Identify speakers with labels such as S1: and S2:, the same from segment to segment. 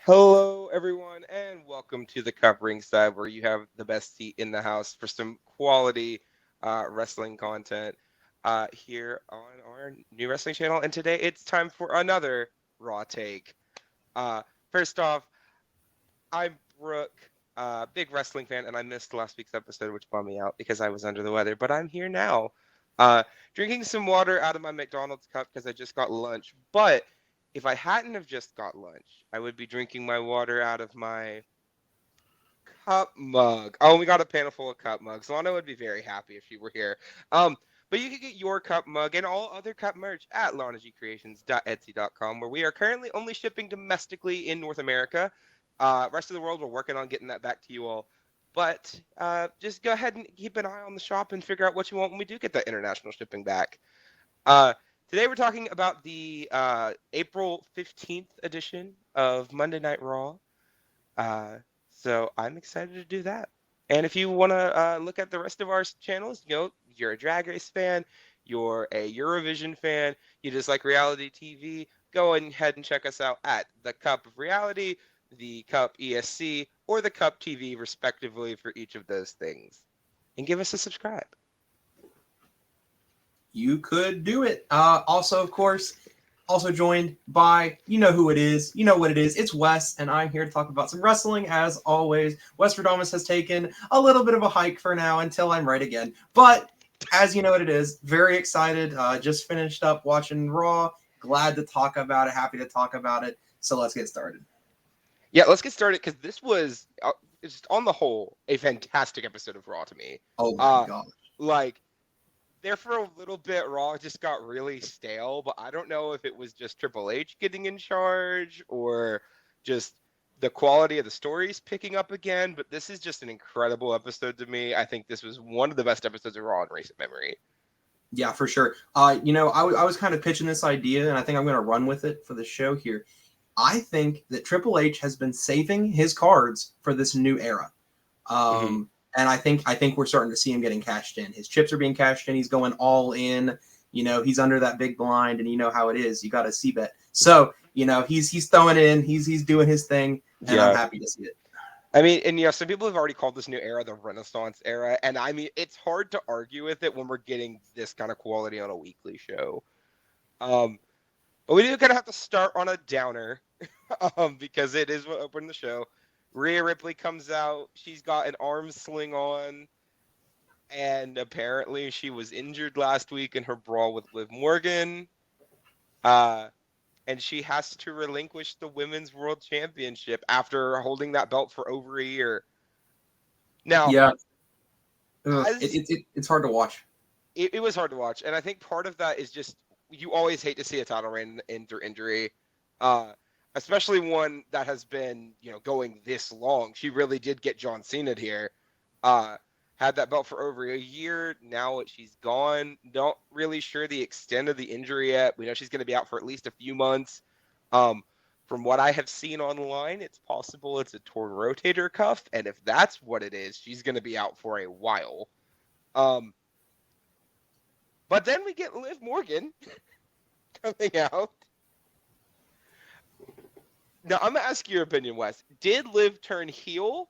S1: Hello, everyone, and welcome to the CUP Ringside, where you have the best seat in the house for some quality wrestling content here on our new wrestling channel. And today it's time for another Raw Take. Uh, First off, I'm Brooke, big wrestling fan, and I missed last week's episode, which bummed me out because I was under the weather. But I'm here now, drinking some water out of my McDonald's cup because I just got lunch. But if I hadn't have just got lunch, I would be drinking my water out of my cup mug. Oh, we got a panel full of cup mugs. Lana would be very happy if she were here. Um, but you can get your cup mug and all other cup merch at lanagcreations.etsy.com, where we are currently only shipping domestically in North America. Rest of the world, we're working on getting that back to you all. But just go ahead and keep an eye on the shop and figure out what you want when we do get that international shipping back. Uh, Today we're talking about the April 15th edition of Monday Night Raw. Uh, so I'm excited to do that. And if you want to look at the rest of our channels, you're a Drag Race fan, you're a Eurovision fan, you just like reality TV, go ahead and check us out at the Cup of Reality, the Cup ESC, or the Cup TV, respectively, for each of those things. And give us a subscribe.
S2: You could do it. Also, of course, also joined by, you know who it is, you know what it is. It's Wes, and I'm here to talk about some wrestling, as always. Wes Radamas has taken a little bit of a hike for now until I'm right again. But, as you know what it is, very excited. Just finished up watching Raw. Glad to talk about it. Happy to talk about it. So let's get started.
S1: Yeah, let's get started, because this was, just on the whole, a fantastic episode of Raw to me.
S2: Oh my God.
S1: Like, there for a little bit, Raw just got really stale, but I don't know if it was just Triple H getting in charge or just the quality of the stories picking up again. But this is just an incredible episode to me. I think this was one of the best episodes of Raw in recent memory.
S2: Yeah, for sure. I was kind of pitching this idea, and I think I'm going to run with it for the show here. I think that Triple H has been saving his cards for this new era. And I think we're starting to see him getting cashed in. His chips are being cashed in. He's going all in. He's under that big blind, and you know how it is. You got a C bet. So, he's throwing in. He's doing his thing, and I'm happy to see it.
S1: I mean, and some people have already called this new era the Renaissance era, and I mean, it's hard to argue with it when we're getting this kind of quality on a weekly show. But we do kind of have to start on a downer, because it is what opened the show. Rhea Ripley comes out. She's got an arm sling on, and apparently she was injured last week in her brawl with Liv Morgan. And she has to relinquish the Women's World Championship after holding that belt for over a year. Now,
S2: yeah, it's hard to watch.
S1: It was hard to watch, and I think part of that is just you always hate to see a title reign end through injury. Especially one that has been, going this long. She really did get John Cena here. Had that belt for over a year. Now she's gone. Not really sure the extent of the injury yet. We know she's going to be out for at least a few months. From what I have seen online, it's possible it's a torn rotator cuff. And if that's what it is, she's going to be out for a while. But then we get Liv Morgan coming out. Now, I'm going to ask your opinion, Wes. Did Liv turn heel,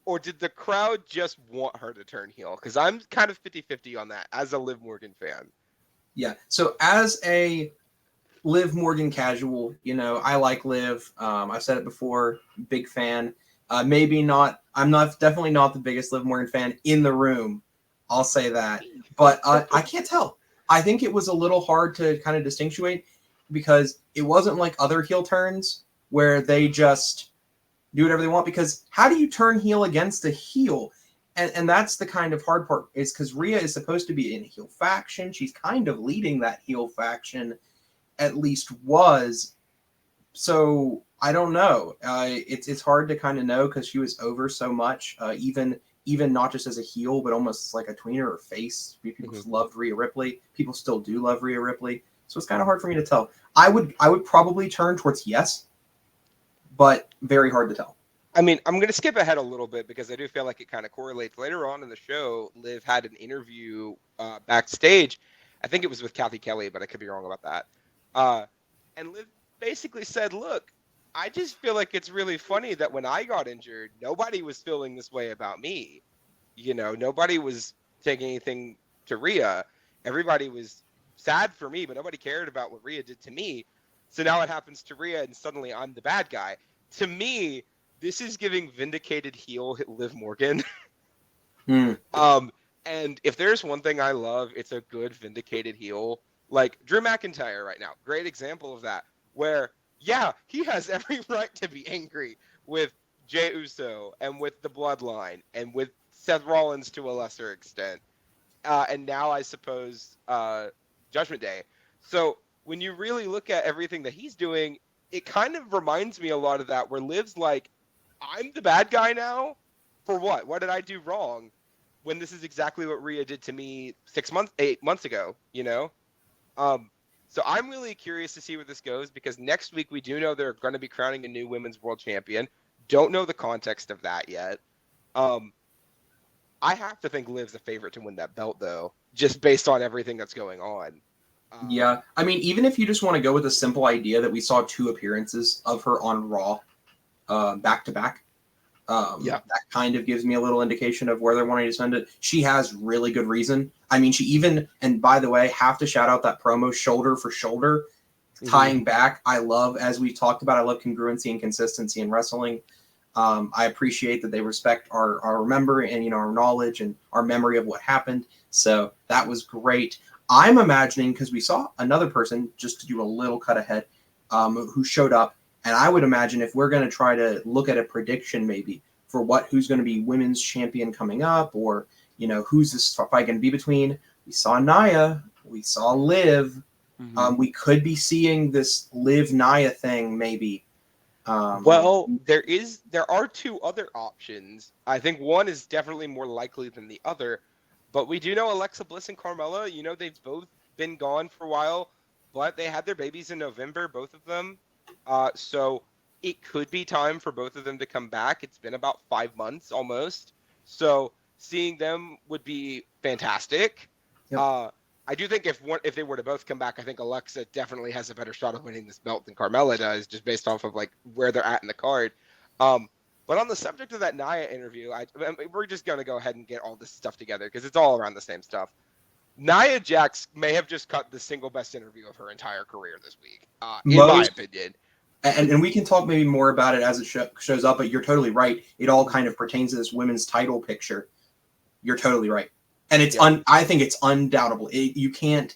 S1: or did the crowd just want her to turn heel? Because I'm kind of 50-50 on that as a Liv Morgan fan.
S2: Yeah, so as a Liv Morgan casual, I like Liv. I've said it before, big fan. Maybe not, definitely not the biggest Liv Morgan fan in the room. I'll say that. But I can't tell. I think it was a little hard to kind of distinguish because it wasn't like other heel turns where they just do whatever they want, because how do you turn heel against a heel? And that's the kind of hard part, is because Rhea is supposed to be in a heel faction. She's kind of leading that heel faction, at least was. So I don't know. It's hard to kind of know because she was over so much, even not just as a heel, but almost like a tweener or face. People loved Rhea Ripley. People still do love Rhea Ripley. So it's kind of hard for me to tell. I would probably turn towards yes, but very hard to tell.
S1: I mean, I'm going to skip ahead a little bit because I do feel like it kind of correlates. Later on in the show, Liv had an interview backstage. I think it was with Kathy Kelly, but I could be wrong about that. And Liv basically said, look, I just feel like it's really funny that when I got injured, nobody was feeling this way about me. Nobody was taking anything to Rhea. Everybody was sad for me, but nobody cared about what Rhea did to me. So now it happens to Rhea, and suddenly I'm the bad guy. To me, this is giving vindicated heel Liv Morgan.
S2: Hmm.
S1: And if there's one thing I love, it's a good vindicated heel. Like Drew McIntyre right now, great example of that. Where, yeah, he has every right to be angry with Jey Uso and with the Bloodline and with Seth Rollins to a lesser extent. And now I suppose Judgment Day. So when you really look at everything that he's doing, it kind of reminds me a lot of that, where Liv's like, I'm the bad guy now? For what? What did I do wrong? When this is exactly what Rhea did to me 8 months ago, So I'm really curious to see where this goes, because next week we do know they're going to be crowning a new women's world champion. Don't know the context of that yet. I have to think Liv's a favorite to win that belt, though, just based on everything that's going on.
S2: Yeah, I mean, even if you just want to go with the simple idea that we saw 2 appearances of her on Raw back to back, that kind of gives me a little indication of where they're wanting to send it. She has really good reason. I mean, and by the way, have to shout out that promo, shoulder for shoulder, tying back. I love, as we talked about, I love congruency and consistency in wrestling. I appreciate that they respect our memory and, our knowledge and our memory of what happened. So that was great. I'm imagining, because we saw another person, just to do a little cut ahead, who showed up. And I would imagine if we're going to try to look at a prediction maybe for who's going to be women's champion coming up, or, who's this fight going to be between, we saw Nia, we saw Liv. We could be seeing this Liv Nia thing maybe.
S1: Well, there are 2 other options. I think one is definitely more likely than the other, but we do know Alexa Bliss and Carmella, they've both been gone for a while, but they had their babies in November, both of them. So it could be time for both of them to come back. It's been about 5 months almost. So seeing them would be fantastic. Yep. I do think if they were to both come back, I think Alexa definitely has a better shot of winning this belt than Carmella does, just based off of like where they're at in the card. But on the subject of that Nia interview, we're just going to go ahead and get all this stuff together because it's all around the same stuff. Nia Jax may have just cut the single best interview of her entire career this week, in my opinion.
S2: And we can talk maybe more about it as it shows up, but you're totally right. It all kind of pertains to this women's title picture. You're totally right. And it's I think it's undoubtable. You can't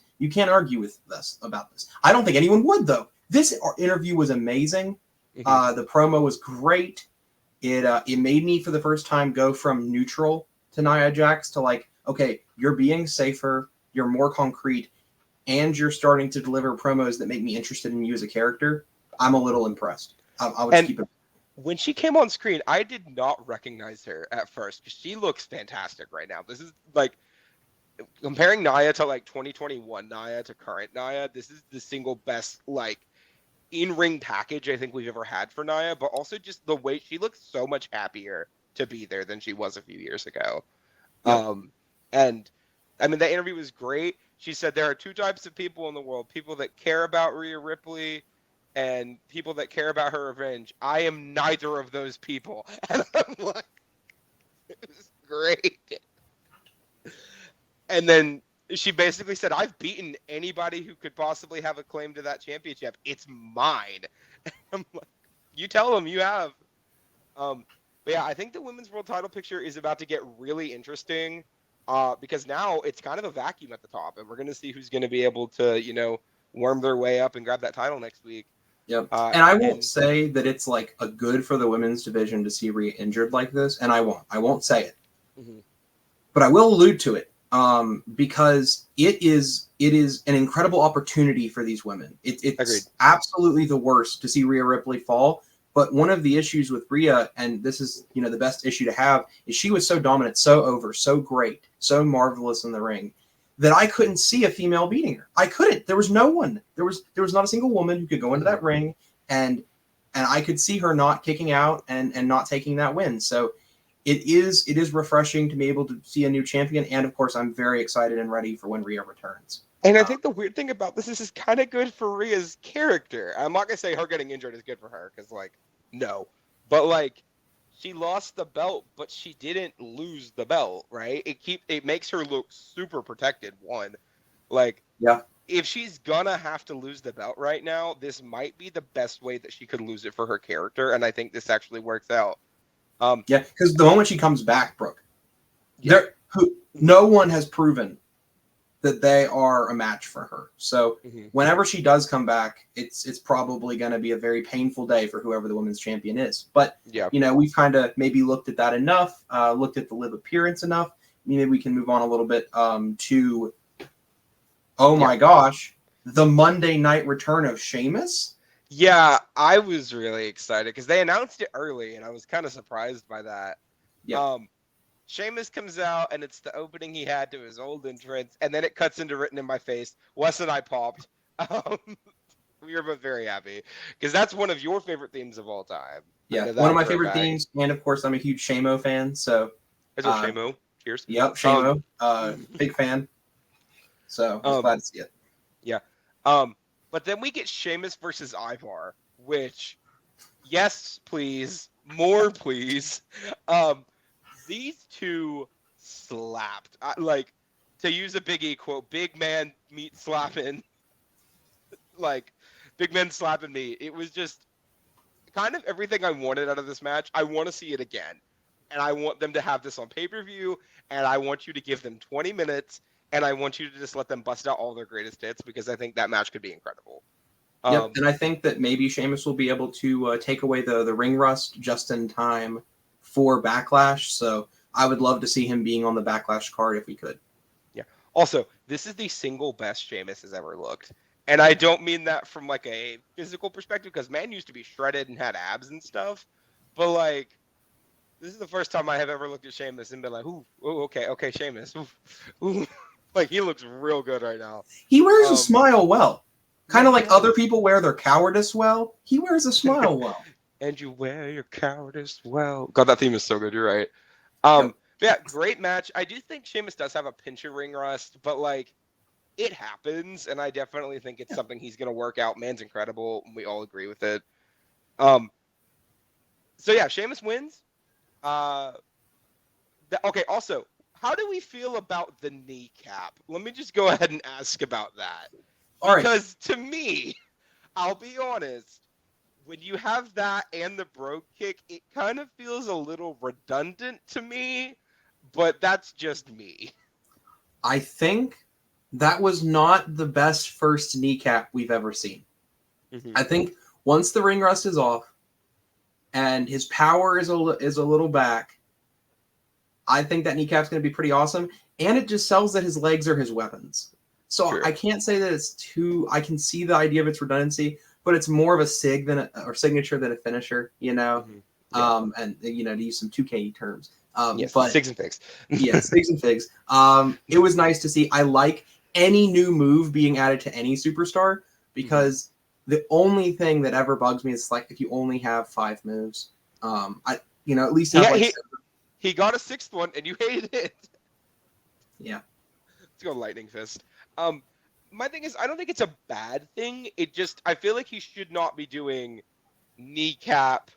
S2: argue with us about this. I don't think anyone would, though. This interview was amazing. The promo was great. It made me for the first time go from neutral to Nia Jax to like, okay, you're being safer, you're more concrete, and you're starting to deliver promos that make me interested in you as a character. I'm a little impressed. I would keep it.
S1: When she came on screen, I did not recognize her at first because she looks fantastic right now. This is like comparing Nia to like 2021 Nia to current Nia. This is the single best like in-ring package I think we've ever had for Nia, but also just the way she looks so much happier to be there than she was a few years ago. Yep. And I mean, the interview was great. She said there are 2 types of people in the world: people that care about Rhea Ripley and people that care about her revenge. I am neither of those people. And I'm like, it was great. And then she basically said, I've beaten anybody who could possibly have a claim to that championship. It's mine. And I'm like, you tell them you have. But yeah, I think the women's world title picture is about to get really interesting because now it's kind of a vacuum at the top, and we're going to see who's going to be able to, worm their way up and grab that title next week.
S2: Yep. And I won't say that it's like a good for the women's division to see Rhea injured like this, and I won't say it. But I will allude to it because it is an incredible opportunity for these women. It's Agreed. Absolutely the worst to see Rhea Ripley fall. But one of the issues with Rhea, and this is the best issue to have, is she was so dominant, so over, so great, so marvelous in the ring, that I couldn't see a female beating her. I couldn't. There was no one. There was not a single woman who could go into that ring and I could see her not kicking out and not taking that win. So it is refreshing to be able to see a new champion. And of course, I'm very excited and ready for when Rhea returns.
S1: And I think the weird thing about this is kind of good for Rhea's character. I'm not gonna say her getting injured is good for her, because like, no, but like, she lost the belt, but she didn't lose the belt, right? It makes her look super protected. One, like,
S2: Yeah.
S1: if she's gonna have to lose the belt right now, this might be the best way that she could lose it for her character, and I think this actually works out.
S2: Yeah, because the moment she comes back, Brooke,
S1: Yeah.
S2: no one has proven that they are a match for her. So
S1: Mhm.
S2: whenever she does come back, it's probably going to be a very painful day for whoever the women's champion is. But
S1: Yeah.
S2: we've kind of maybe looked at that enough, looked at the live appearance enough. Maybe we can move on a little bit to, oh my gosh, the Monday night return of Sheamus.
S1: Yeah, I was really excited because they announced it early, and I was kind of surprised by that.
S2: Yeah.
S1: Sheamus comes out, and it's the opening he had to his old entrance, and then it cuts into Written in My Face. Wes and I popped. We were both very happy because that's one of your favorite themes of all time.
S2: Yeah, one of my favorite themes, and of course, I'm a huge Shamo fan. So,
S1: Shamo. Cheers.
S2: Yep, Shamo. Big fan. So, I was glad to see it.
S1: Yeah. But then we get Sheamus versus Ivar, which, yes, please, more, please. These two slapped. Like, to use a Big E quote, big man meat slapping. Like, big men slapping me. It was just kind of everything I wanted out of this match. I want to see it again. And I want them to have this on pay-per-view, and I want you to give them 20 minutes, and I want you to just let them bust out all their greatest hits, because I think that match could be incredible.
S2: Yep, and I think that maybe Sheamus will be able to take away the ring rust just in time for Backlash. So I would love to see him being on the Backlash card if we could.
S1: Yeah. Also, this is the single best Sheamus has ever looked. And I don't mean that from like a physical perspective, because man used to be shredded and had abs and stuff. But like, this is the first time I have ever looked at Sheamus and been like, ooh, okay, Sheamus. Ooh. Like, he looks real good right now.
S2: He wears a smile well. Kind of like other people wear their cowardice well. He wears a smile well.
S1: And you wear your cowardice well. God, that theme is so good. You're right.
S2: Yep.
S1: Yeah, great match. I do think Sheamus does have a pinch of ring rust, but like, it happens, and I definitely think it's something he's going to work out. Man's incredible. And we all agree with it. So yeah, Sheamus wins. Okay, also, how do we feel about the kneecap? Let me just go ahead and ask about that. Because to me, I'll be honest, when you have that and the brogue kick, it kind of feels a little redundant to me, but that's just me.
S2: I think that was not the best first kneecap we've ever seen. Mm-hmm. I think once the ring rust is off and his power is a little back, I think that kneecap's going to be pretty awesome. And it just sells that his legs are his weapons. So True. I can't say that it's too. I can see the idea of its redundancy, but it's more of a signature than a finisher, Mm-hmm. Yeah. And to use some 2K terms.
S1: Yes,
S2: but
S1: Sigs and Figs.
S2: Yeah, Sigs and Figs. It was nice to see. I like any new move being added to any superstar, because the only thing that ever bugs me is like if you only have 5 moves. At least have
S1: he got a 6th one and you hated it.
S2: Yeah.
S1: Let's go Lightning Fist. My thing is, I don't think it's a bad thing. I feel like he should not be doing kneecap,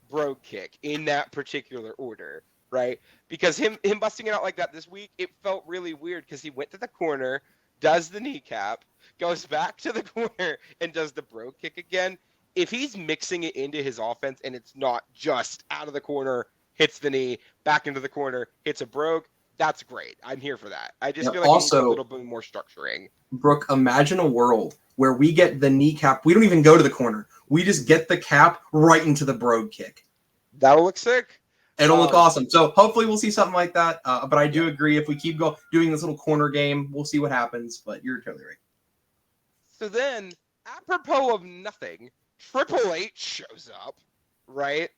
S1: brogue kick in that particular order, right? Because him busting it out like that this week, it felt really weird because he went to the corner, does the kneecap, goes back to the corner, and does the brogue kick again. If he's mixing it into his offense and it's not just out of the corner, hits the knee, back into the corner, hits a brogue, that's great. I'm here for that. I just feel like also, it needs a little bit more structuring.
S2: Brooke, imagine a world where we get the kneecap. We don't even go to the corner. We just get the cap right into the brogue kick.
S1: That'll look sick.
S2: It'll look awesome. So hopefully we'll see something like that. But I do agree, if we keep doing this little corner game, we'll see what happens. But you're totally right.
S1: So then, apropos of nothing, Triple H shows up, right?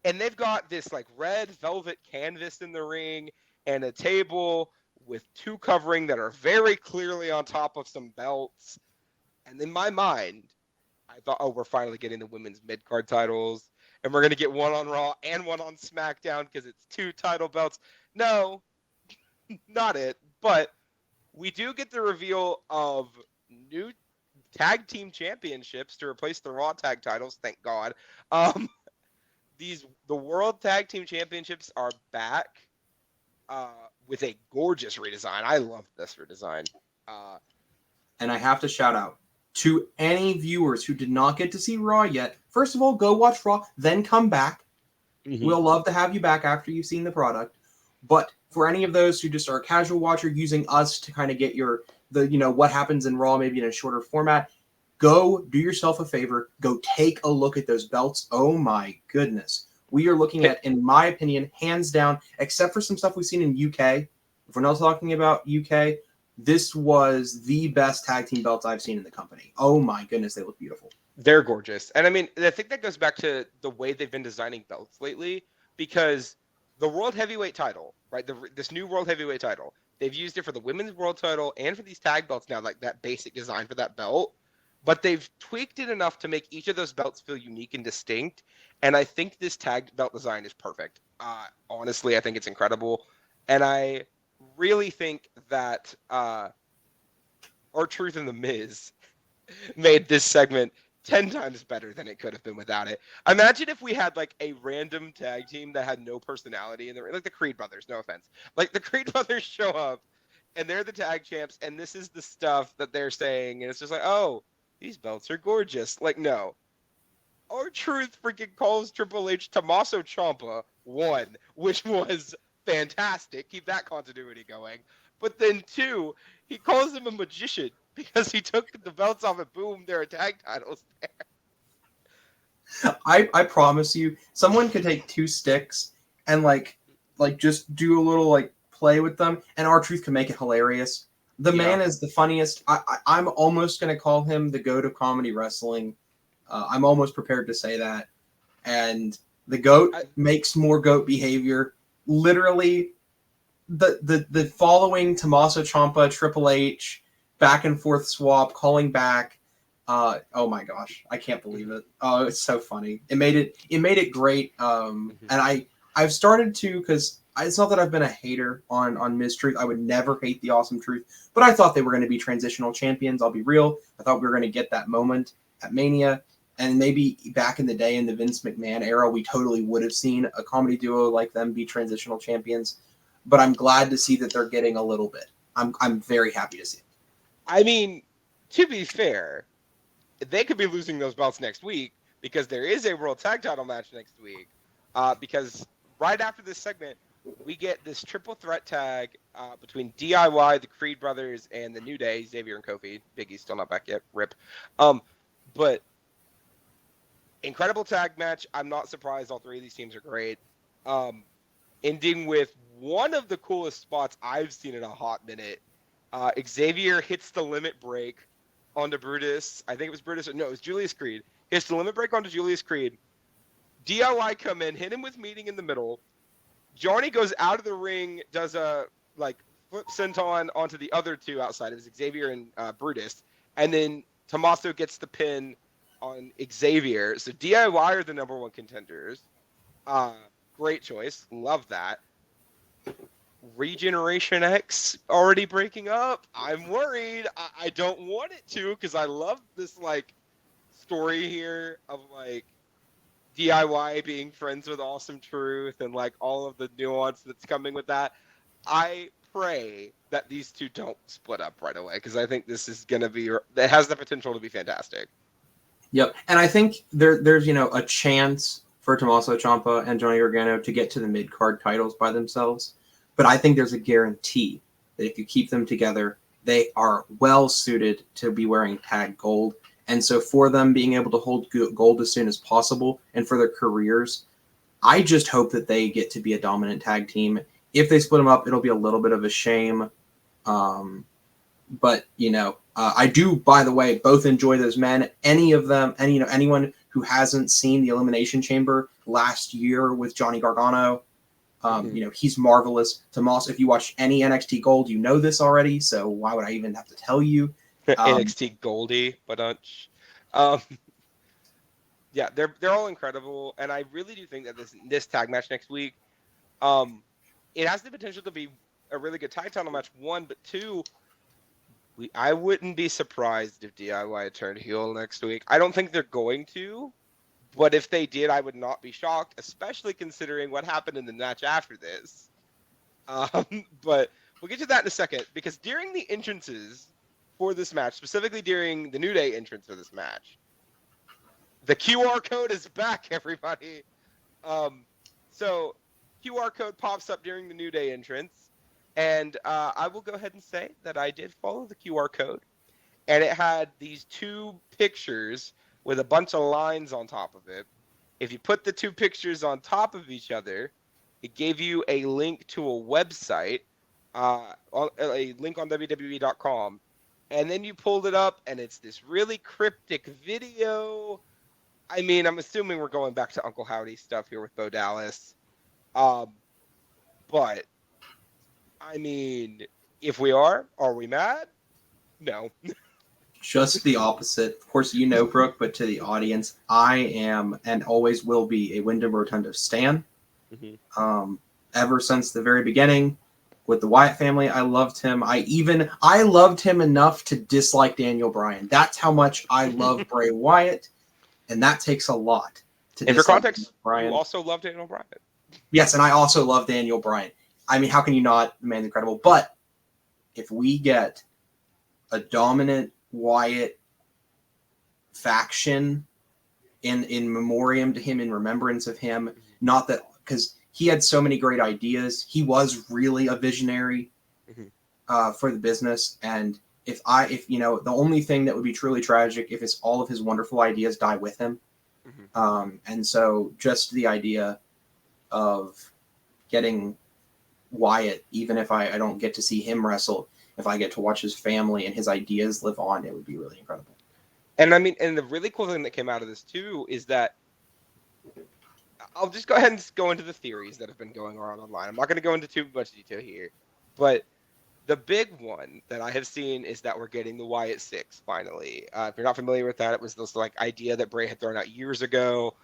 S1: And they've got this like red velvet canvas in the ring and a table with 2 covering that are very clearly on top of some belts. And in my mind, I thought, oh, we're finally getting the women's mid-card titles, and we're going to get one on Raw and one on SmackDown because it's 2 title belts. No, not it. But we do get the reveal of new tag team championships to replace the Raw tag titles. Thank God. Um, the World Tag Team Championships are back with a gorgeous redesign. I love this redesign.
S2: And I have to shout out to any viewers who did not get to see Raw yet. First of all, go watch Raw, then come back. We'll love to have you back after you've seen the product. But for any of those who just are a casual watcher using us to kind of get what happens in Raw maybe in a shorter format, go do yourself a favor. Go take a look at those belts. Oh my goodness. We are looking at, in my opinion, hands down, except for some stuff we've seen in UK. If we're not talking about UK, this was the best tag team belts I've seen in the company. Oh my goodness, they look beautiful.
S1: They're gorgeous. And I mean, I think that goes back to the way they've been designing belts lately, because the World Heavyweight title, right? This new World Heavyweight title, they've used it for the Women's World title and for these tag belts now, like that basic design for that belt. But they've tweaked it enough to make each of those belts feel unique and distinct. And I think this tag belt design is perfect. Honestly, I think it's incredible. And I really think that R-Truth and The Miz made this segment 10 times better than it could have been without it. Imagine if we had like a random tag team that had no personality in the like the Creed brothers, no offense. Like the Creed brothers show up and they're the tag champs and this is the stuff that they're saying and it's just like, "Oh, these belts are gorgeous." Like no. R-Truth freaking calls Triple H Tommaso Ciampa 1, which was fantastic. Keep that continuity going. But then 2, he calls him a magician because he took the belts off and boom, there are tag titles there.
S2: I promise you, someone could take 2 sticks and like just do a little like play with them, and R-Truth can make it hilarious. The man is the funniest. I'm almost gonna call him the GOAT of comedy wrestling. I'm almost prepared to say that. And the GOAT makes more GOAT behavior. Literally, the following Tommaso Ciampa, Triple H, back and forth swap, calling back. Oh my gosh, I can't believe it. Oh, it's so funny. It made it great. And I've started to, because it's not that I've been a hater on Miz Truth. I would never hate the Awesome Truth, but I thought they were going to be transitional champions. I'll be real. I thought we were going to get that moment at Mania. And maybe back in the day in the Vince McMahon era, we totally would have seen a comedy duo like them be transitional champions. But I'm glad to see that they're getting a little bit. I'm very happy to see it.
S1: I mean, to be fair, they could be losing those belts next week because there is a World Tag Title match next week. Because right after this segment, we get this triple threat tag between DIY, the Creed brothers, and the New Day, Xavier and Kofi. Biggie's still not back yet. Rip. But incredible tag match. I'm not surprised. All 3 of these teams are great. Ending with one of the coolest spots I've seen in a hot minute. Xavier hits the limit break onto Brutus. I think it was Brutus. No, it was Julius Creed. Hits the limit break onto Julius Creed. DIY come in, hit him with meeting in the middle. Johnny goes out of the ring, does a flip senton onto the other 2 outside. It was Xavier and Brutus. And then Tommaso gets the pin on Xavier. So DIY are the number 1 contenders. Great choice. Love that. Regeneration X already breaking up. I'm worried. I don't want it to because I love this story here of DIY being friends with Awesome Truth and all of the nuance that's coming with that. I pray that these 2 don't split up right away because I think this is going to be, it has the potential to be fantastic.
S2: Yep. And I think there's, a chance for Tommaso Ciampa and Johnny Gargano to get to the mid-card titles by themselves. But I think there's a guarantee that if you keep them together, they are well suited to be wearing tag gold. And so for them being able to hold gold as soon as possible and for their careers, I just hope that they get to be a dominant tag team. If they split them up, it'll be a little bit of a shame. But, I do, by the way, both enjoy those men. Any of them, and, anyone who hasn't seen the Elimination Chamber last year with Johnny Gargano, he's marvelous. Tommaso, if you watch any NXT Gold, you know this already, so why would I even have to tell you?
S1: NXT Goldie, but yeah, they're all incredible, and I really do think that this tag match next week, it has the potential to be a really good tag title match. 1, but 2, I wouldn't be surprised if DIY turned heel next week. I don't think they're going to, but if they did, I would not be shocked, especially considering what happened in the match after this. But we'll get to that in a second, because during the entrances for this match, specifically during the New Day entrance for this match, the QR code is back, everybody. So QR code pops up during the New Day entrance, and I will go ahead and say that I did follow the QR code, and it had these two pictures with a bunch of lines on top of it. If you put the two pictures on top of each other, it gave you a link to a website, a link on WWE.com, and then you pulled it up, and it's this really cryptic video. I mean, I'm assuming we're going back to Uncle Howdy stuff here with Bo Dallas. But, I mean, if we are we mad? No.
S2: Just the opposite. Of course, you know, Brooke, but to the audience, I am and always will be a Wyndham Rotunda stan. Mm-hmm. Ever since the very beginning with the Wyatt family, I loved him. I loved him enough to dislike Daniel Bryan. That's how much I love Bray Wyatt, and that takes a lot.
S1: And for context, you also love Daniel Bryan.
S2: Yes, and I also love Daniel Bryan. I mean, how can you not? The man's incredible. But if we get a dominant Wyatt faction in memoriam to him, in remembrance of him, not that, because he had so many great ideas. He was really a visionary for the business. And if you know, the only thing that would be truly tragic if it's all of his wonderful ideas die with him. And so just the idea of getting Wyatt, even if I don't get to see him wrestle, if I get to watch his family and his ideas live on, it would be really incredible.
S1: And I mean, and the really cool thing that came out of this too is that I'll just go ahead and go into the theories that have been going on online. I'm not going to go into too much detail here, but the big one that I have seen is that we're getting the Wyatt Six finally. If you're not familiar with that, it was this like idea that Bray had thrown out years ago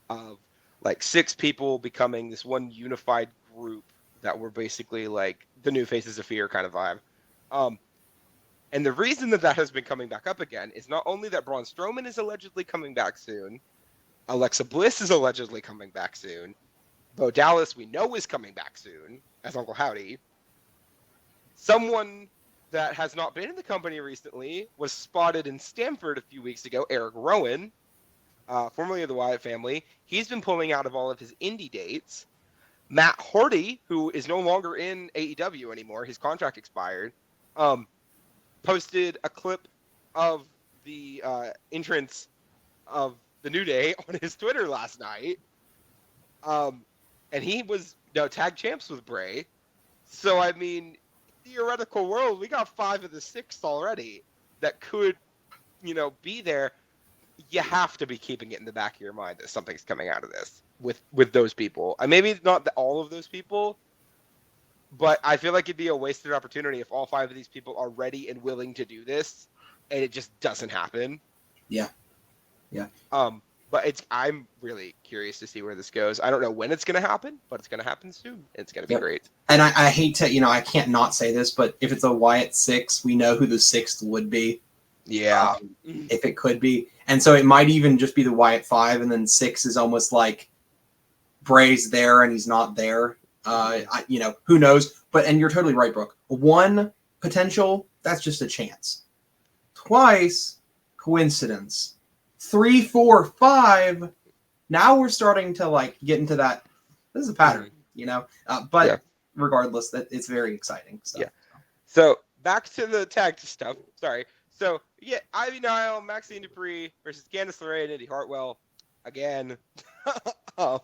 S1: of like 6 people becoming this one unified group that were basically like the new Faces of Fear kind of vibe. And the reason that has been coming back up again is not only that Braun Strowman is allegedly coming back soon, Alexa Bliss is allegedly coming back soon, Bo Dallas we know is coming back soon as Uncle Howdy. Someone that has not been in the company recently was spotted in Stamford a few weeks ago, Eric Rowan, formerly of the Wyatt family. He's been pulling out of all of his indie dates. Matt Hardy, who is no longer in AEW anymore, his contract expired, posted a clip of the entrance of the New Day on his Twitter last night. And he was tag champs with Bray. So, I mean, theoretical world, we got 5 of the 6 already that could, be there. You have to be keeping it in the back of your mind that something's coming out of this with those people. Maybe not all of those people, but I feel like it'd be a wasted opportunity if all 5 of these people are ready and willing to do this, and it just doesn't happen.
S2: Yeah.
S1: But I'm really curious to see where this goes. I don't know when it's going to happen, but it's going to happen soon. And it's going to be great.
S2: And I hate to, I can't not say this, but if it's a Wyatt 6, we know who the 6th would be.
S1: Yeah.
S2: If it could be. And so it might even just be the Wyatt 5, and then 6 is almost like Bray's there and he's not there. Who knows? And you're totally right, Brooke. 1 potential, that's just a chance. Twice, coincidence. 3, 4, 5. Now we're starting to get into that. This is a pattern, regardless, that it's very exciting. So.
S1: Yeah. So back to the tag stuff. Sorry. So yeah, Ivy Nile, Maxine Dupree versus Candice LeRae and Indy Hartwell again. I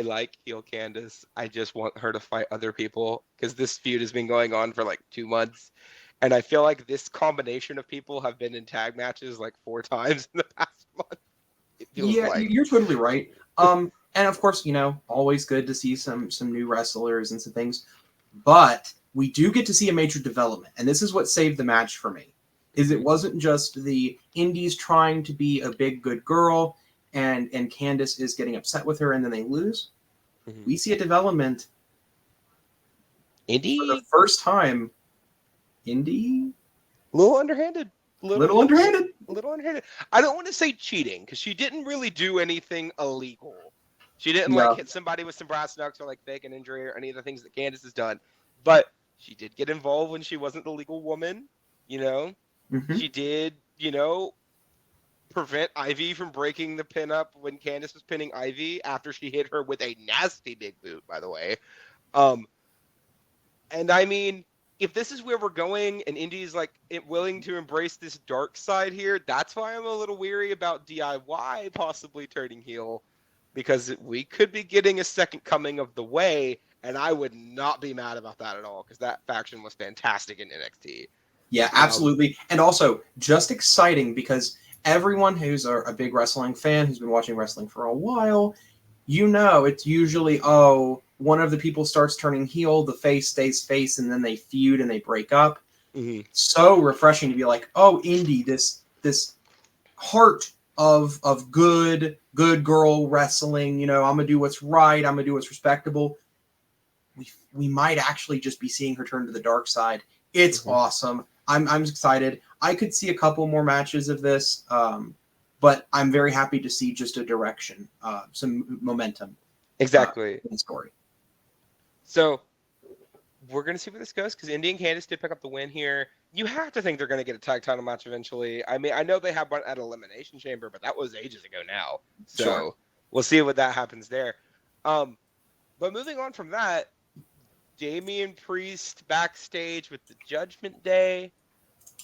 S1: like heel Candice. I just want her to fight other people because this feud has been going on for 2 months. And I feel like this combination of people have been in tag matches 4 times in the past month.
S2: You're totally right. And of course, always good to see some new wrestlers and some things. But we do get to see a major development. And this is what saved the match for me. Is it wasn't just the Indies trying to be a big, good girl and Candice is getting upset with her and then they lose. Mm-hmm. We see a development.
S1: Indy?
S2: For the first time. Indy?
S1: A little underhanded.
S2: Little underhanded.
S1: A little underhanded. I don't want to say cheating because she didn't really do anything illegal. She didn't like
S2: Yeah.
S1: hit somebody with some brass knucks or like fake an injury or any of the things that Candace has done. But she did get involved when she wasn't the legal woman. You know,
S2: Mm-hmm.
S1: she did. Prevent Ivy from breaking the pin up when Candace was pinning Ivy after she hit her with a nasty big boot. By the way, and I mean, if this is where we're going and Indy's like willing to embrace this dark side here, that's why I'm a little weary about DIY possibly turning heel, because we could be getting a second coming of the Way, and I would not be mad about that at all because that faction was fantastic in NXT.
S2: Yeah, absolutely. And also just exciting because everyone who's a big wrestling fan who's been watching wrestling for a while, it's usually, one of the people starts turning heel, the face stays face, and then they feud and they break up.
S1: Mm-hmm.
S2: So refreshing to be like, oh, Indy, this heart of good girl wrestling, I'm gonna do what's right, I'm gonna do what's respectable. We might actually just be seeing her turn to the dark side. It's awesome. I'm excited. I could see a couple more matches of this, but I'm very happy to see just a direction, some momentum.
S1: Exactly.
S2: In the story.
S1: So we're going to see where this goes because Indy and Candice did pick up the win here. You have to think they're going to get a tag title match eventually. I mean, I know they have one at Elimination Chamber, but that was ages ago now. So
S2: Sure.
S1: We'll see what that happens there. But moving on from that, Damian Priest backstage with the Judgment Day,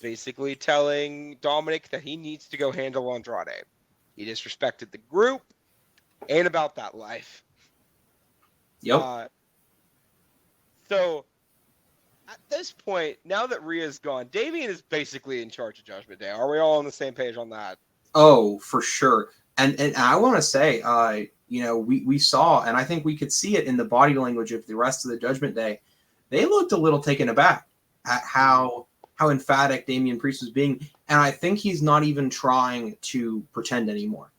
S1: basically telling Dominic that he needs to go handle Andrade. He disrespected the group. Ain't about that life.
S2: Yep.
S1: So at this point, now that Rhea's gone, Damian is basically in charge of Judgment Day. Are we all on the same page on that?
S2: Oh, for sure. And I want to say, we saw, and I think we could see it in the body language of the rest of the Judgment Day. They looked a little taken aback at how emphatic Damian Priest was being, and I think he's not even trying to pretend anymore.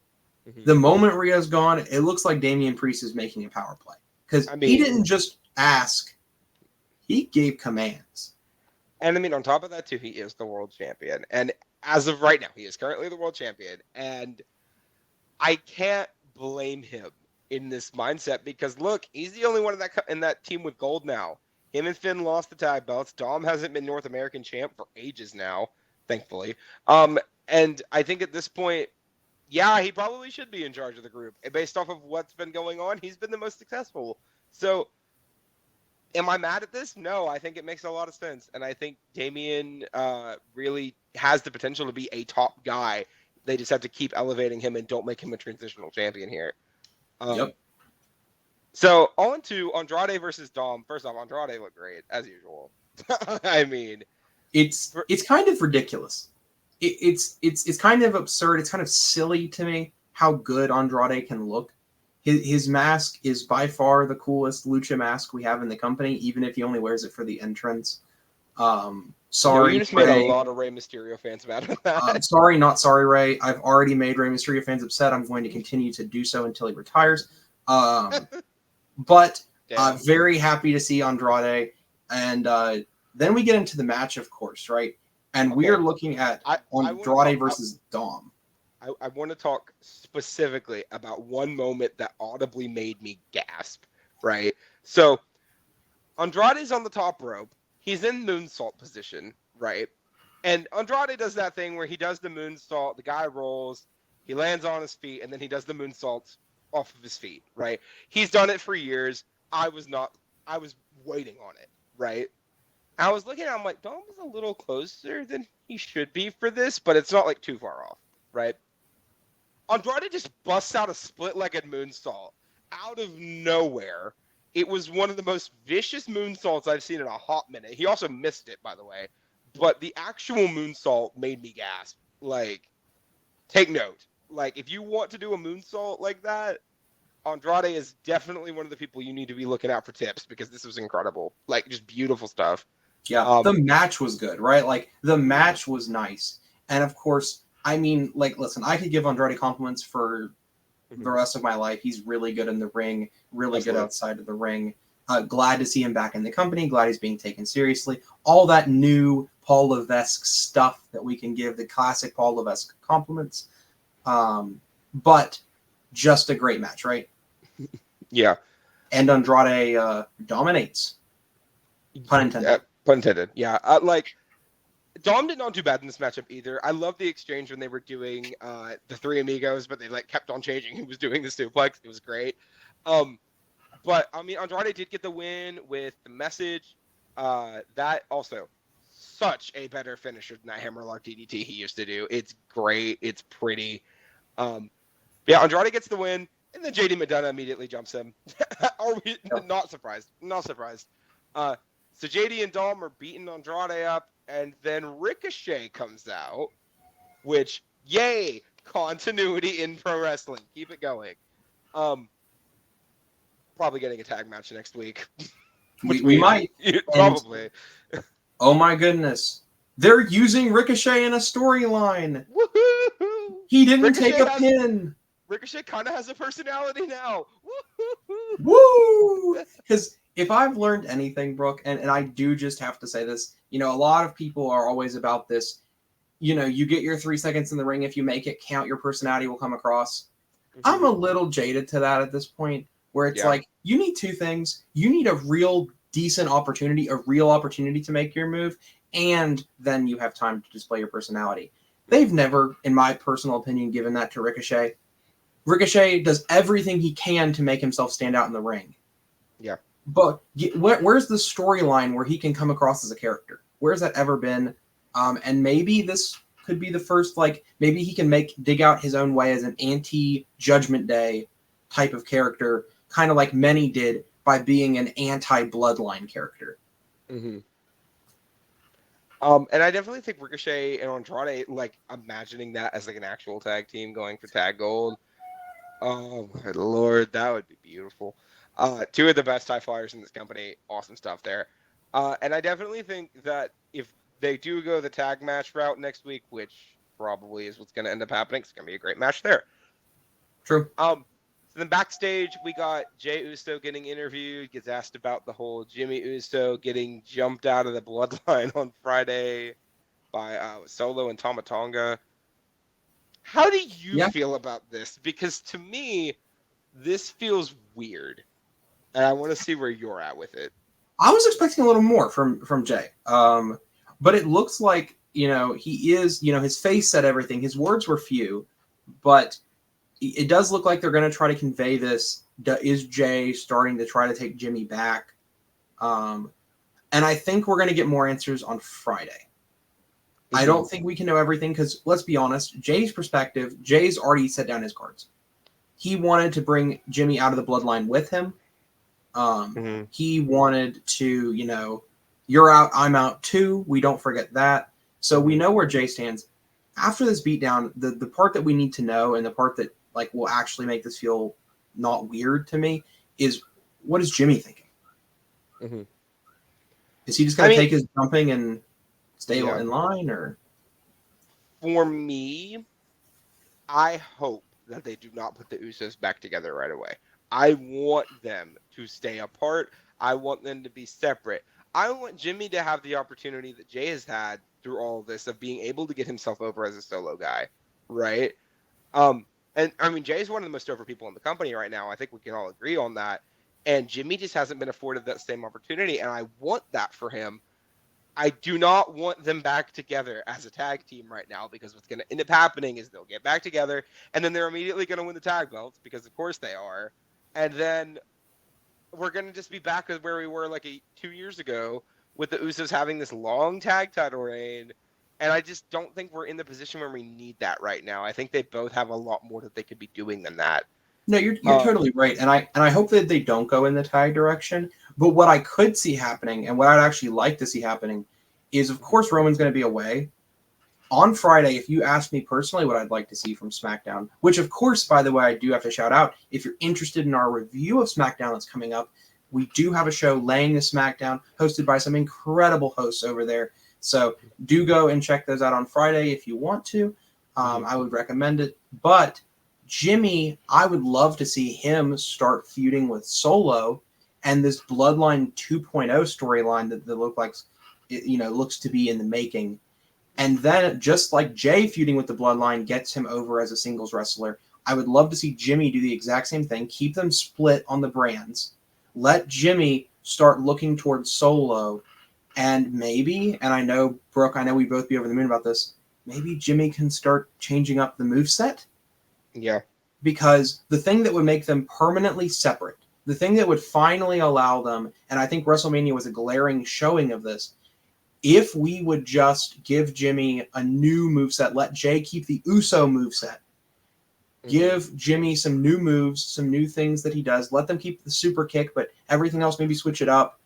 S2: Mm-hmm. The moment Rhea's gone, it looks like Damian Priest is making a power play because he didn't just ask; he gave commands.
S1: And I mean, on top of that too, he is the world champion, and as of right now, he is currently the world champion, and I can't blame him in this mindset because look, he's the only one in that team with gold now. Him and Finn lost the tag belts. Dom hasn't been North American champ for ages now, thankfully. And I think at this point, yeah, he probably should be in charge of the group. And based off of what's been going on, he's been the most successful. So, am I mad at this? No, I think it makes a lot of sense. And I think Damian really has the potential to be a top guy. They just have to keep elevating him and don't make him a transitional champion here.
S2: Yep.
S1: So on to Andrade versus Dom. First off, Andrade looked great as usual. I mean,
S2: it's kind of ridiculous. It's kind of absurd. It's kind of silly to me how good Andrade can look. His mask is by far the coolest lucha mask we have in the company, even if he only wears it for the entrance. Sorry,
S1: you just made a lot of Rey Mysterio fans mad at that.
S2: Sorry, not sorry, Rey. I've already made Rey Mysterio fans upset. I'm going to continue to do so until he retires. But very happy to see Andrade. And then we get into the match, of course, right? And we are looking at Andrade versus Dom.
S1: I want to talk specifically about one moment that audibly made me gasp, right? So Andrade's on the top rope. He's in moonsault position, right? And Andrade does that thing where he does the moonsault, the guy rolls, he lands on his feet, and then he does the moonsault off of his feet, right? He's done it for years. I was waiting on it, right? I was looking at him like, Dom is a little closer than he should be for this, but it's not like too far off, right? Andrade just busts out a split-legged moonsault out of nowhere. It was one of the most vicious moonsaults I've seen in a hot minute. He also missed it, by the way. But the actual moonsault made me gasp. Like, take note. Like, if you want to do a moonsault like that, Andrade is definitely one of the people you need to be looking out for tips because this was incredible. Like, just beautiful stuff.
S2: Yeah, the match was good, right? Like, the match was nice. And, of course, I mean, like, listen, I could give Andrade compliments for the rest of my life. He's really good in the ring, really good outside of the ring. Glad to see him back in the company. Glad he's being taken seriously. All that new Paul Levesque stuff that we can give the classic Paul Levesque compliments. But just a great match, right?
S1: Yeah.
S2: And Andrade dominates. Pun intended.
S1: Pun intended. Yeah. Dom did not do bad in this matchup either. I love the exchange when they were doing the Three Amigos, but they kept on changing who was doing the suplex. It was great. But I mean, Andrade did get the win with the message. That also such a better finisher than that hammerlock DDT he used to do. It's great. It's pretty. Yeah, Andrade gets the win, and then JD McDonough immediately jumps him. Are we not surprised? Not surprised. So JD and Dom are beating Andrade up, and then Ricochet comes out, which, yay, continuity in pro wrestling. Keep it going. Probably getting a tag match next week.
S2: We might.
S1: Probably.
S2: Oh my goodness. They're using Ricochet in a storyline.
S1: Woohoo!
S2: He didn't take a pin.
S1: Ricochet kind of has a personality now.
S2: Woo! Because if I've learned anything, Brooke, and I do just have to say this, a lot of people are always about this, you get your 3 seconds in the ring. If you make it count, your personality will come across. Mm-hmm. I'm a little jaded to that at this point, where it's you need two things. You need a real decent opportunity, a real opportunity to make your move, and then you have time to display your personality. They've never, in my personal opinion, given that to Ricochet. Ricochet does everything he can to make himself stand out in the ring.
S1: Yeah.
S2: But where's the storyline where he can come across as a character? Where's that ever been? And maybe this could be the first, maybe he can dig out his own way as an anti-Judgment Day type of character, kind of like Many did by being an anti-Bloodline character.
S1: Mm-hmm. And I definitely think Ricochet and Andrade, imagining that as an actual tag team going for tag gold. Oh my Lord, that would be beautiful. Two of the best high flyers in this company. Awesome stuff there. And I definitely think that if they do go the tag match route next week, which probably is what's going to end up happening, it's going to be a great match there.
S2: True.
S1: So then backstage, we got Jey Uso getting interviewed, gets asked about the whole Jimmy Uso getting jumped out of the bloodline on Friday by Solo and Tama Tonga. How do you feel about this? Because to me, this feels weird. And I want to see where you're at with it.
S2: I was expecting a little more from Jey. But it looks like, he is, his face said everything. His words were few. But it does look like they're going to try to convey this. Is Jey starting to try to take Jimmy back? And I think we're going to get more answers on Friday. Mm-hmm. I don't think we can know everything because, let's be honest, Jay's perspective, Jay's already set down his cards. He wanted to bring Jimmy out of the bloodline with him. He wanted to, you're out, I'm out too. We don't forget that. So we know where Jey stands. After this beatdown, the part that we need to know and the part that will actually make this feel not weird to me is, what is Jimmy thinking?
S1: Mm-hmm.
S2: Is he just going to take his jumping and stay in line, or?
S1: For me, I hope that they do not put the Usos back together right away. I want them to stay apart. I want them to be separate. I want Jimmy to have the opportunity that Jey has had through all of this of being able to get himself over as a solo guy, right? And I mean, Jay's one of the most over people in the company right now. I think we can all agree on that. And Jimmy just hasn't been afforded that same opportunity, and I want that for him. I do not want them back together as a tag team right now, because what's going to end up happening is they'll get back together, and then they're immediately going to win the tag belts, because of course they are. And then we're going to just be back where we were 2 years ago with the Usos having this long tag title reign. And I just don't think we're in the position where we need that right now. I think they both have a lot more that they could be doing than that.
S2: No, you're totally right. And I hope that they don't go in the tag direction. But what I could see happening, and what I'd actually like to see happening, is, of course, Roman's going to be away. On Friday, if you ask me personally what I'd like to see from SmackDown, which, of course, by the way, I do have to shout out, if you're interested in our review of SmackDown that's coming up, we do have a show, Laying the SmackDown, hosted by some incredible hosts over there. So do go and check those out on Friday if you want to. I would recommend it. But Jimmy, I would love to see him start feuding with Solo and this Bloodline 2.0 storyline that looks to be in the making. And then, just like Jay feuding with the Bloodline gets him over as a singles wrestler, I would love to see Jimmy do the exact same thing. Keep them split on the brands. Let Jimmy start looking towards Solo. And maybe, and I know, Brooke, I know we'd both be over the moon about this, maybe Jimmy can start changing up the moveset.
S1: Yeah.
S2: Because the thing that would make them permanently separate, the thing that would finally allow them, and I think WrestleMania was a glaring showing of this, if we would just give Jimmy a new moveset, let Jay keep the Uso moveset, give Jimmy some new moves, some new things that he does, let them keep the super kick, but everything else maybe switch it up,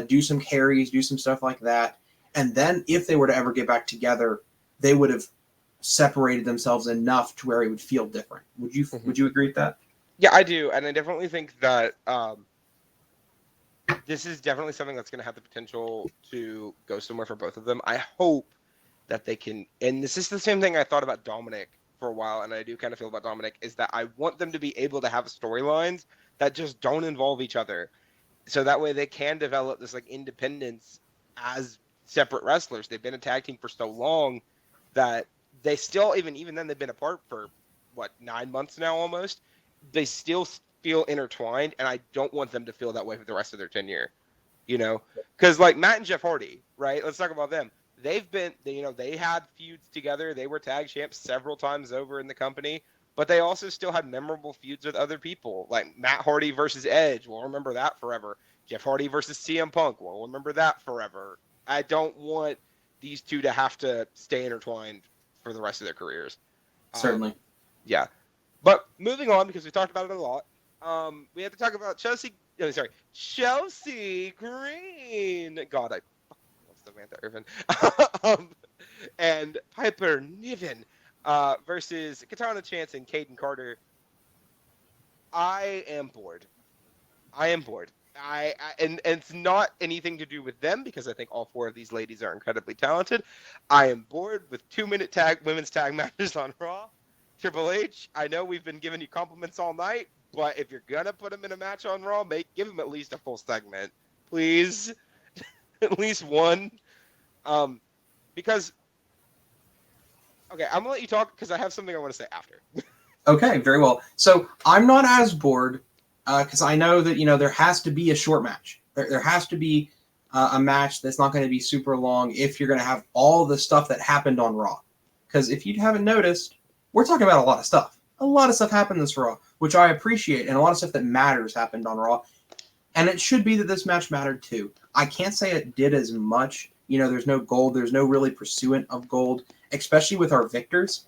S2: do some carries, do some stuff like that. And then if they were to ever get back together, they would have separated themselves enough to where it would feel different. Would you agree with that?
S1: Yeah, I do. And I definitely think that this is definitely something that's going to have the potential to go somewhere for both of them. I hope that they can, and this is the same thing I thought about Dominic for a while, and I do kind of feel about Dominic, is that I want them to be able to have storylines that just don't involve each other. So that way they can develop this like independence as separate wrestlers. They've been a tag team for so long that they still, even then they've been apart for, 9 months now almost. They still feel intertwined, and I don't want them to feel that way for the rest of their tenure, because like Matt and Jeff Hardy, right? Let's talk about them. They've been, they had feuds together. They were tag champs several times over in the company, but they also still had memorable feuds with other people, like Matt Hardy versus Edge. We'll remember that forever. Jeff Hardy versus CM Punk. We'll remember that forever. I don't want these two to have to stay intertwined for the rest of their careers.
S2: Certainly.
S1: Yeah. But moving on, because we talked about it a lot, we have to talk about Chelsea Green. God, I love Samantha Irvin. And Piper Niven versus Katana Chance and Caden Carter. I am bored. And it's not anything to do with them, because I think all four of these ladies are incredibly talented. I am bored with 2-minute women's tag matches on Raw. Triple H, I know we've been giving you compliments all night, but if you're gonna put them in a match on Raw, give them at least a full segment, please. At least one. Because okay, I'm gonna let you talk because I have something I want to say after.
S2: Okay, very well. So I'm not as bored because I know that there has to be a short match. There has to be a match that's not going to be super long if you're going to have all the stuff that happened on Raw. Because if you haven't noticed, we're talking about a lot of stuff. A lot of stuff happened this Raw, which I appreciate, and a lot of stuff that matters happened on Raw. And it should be that this match mattered too. I can't say it did as much. There's no gold. There's no really pursuant of gold, especially with our victors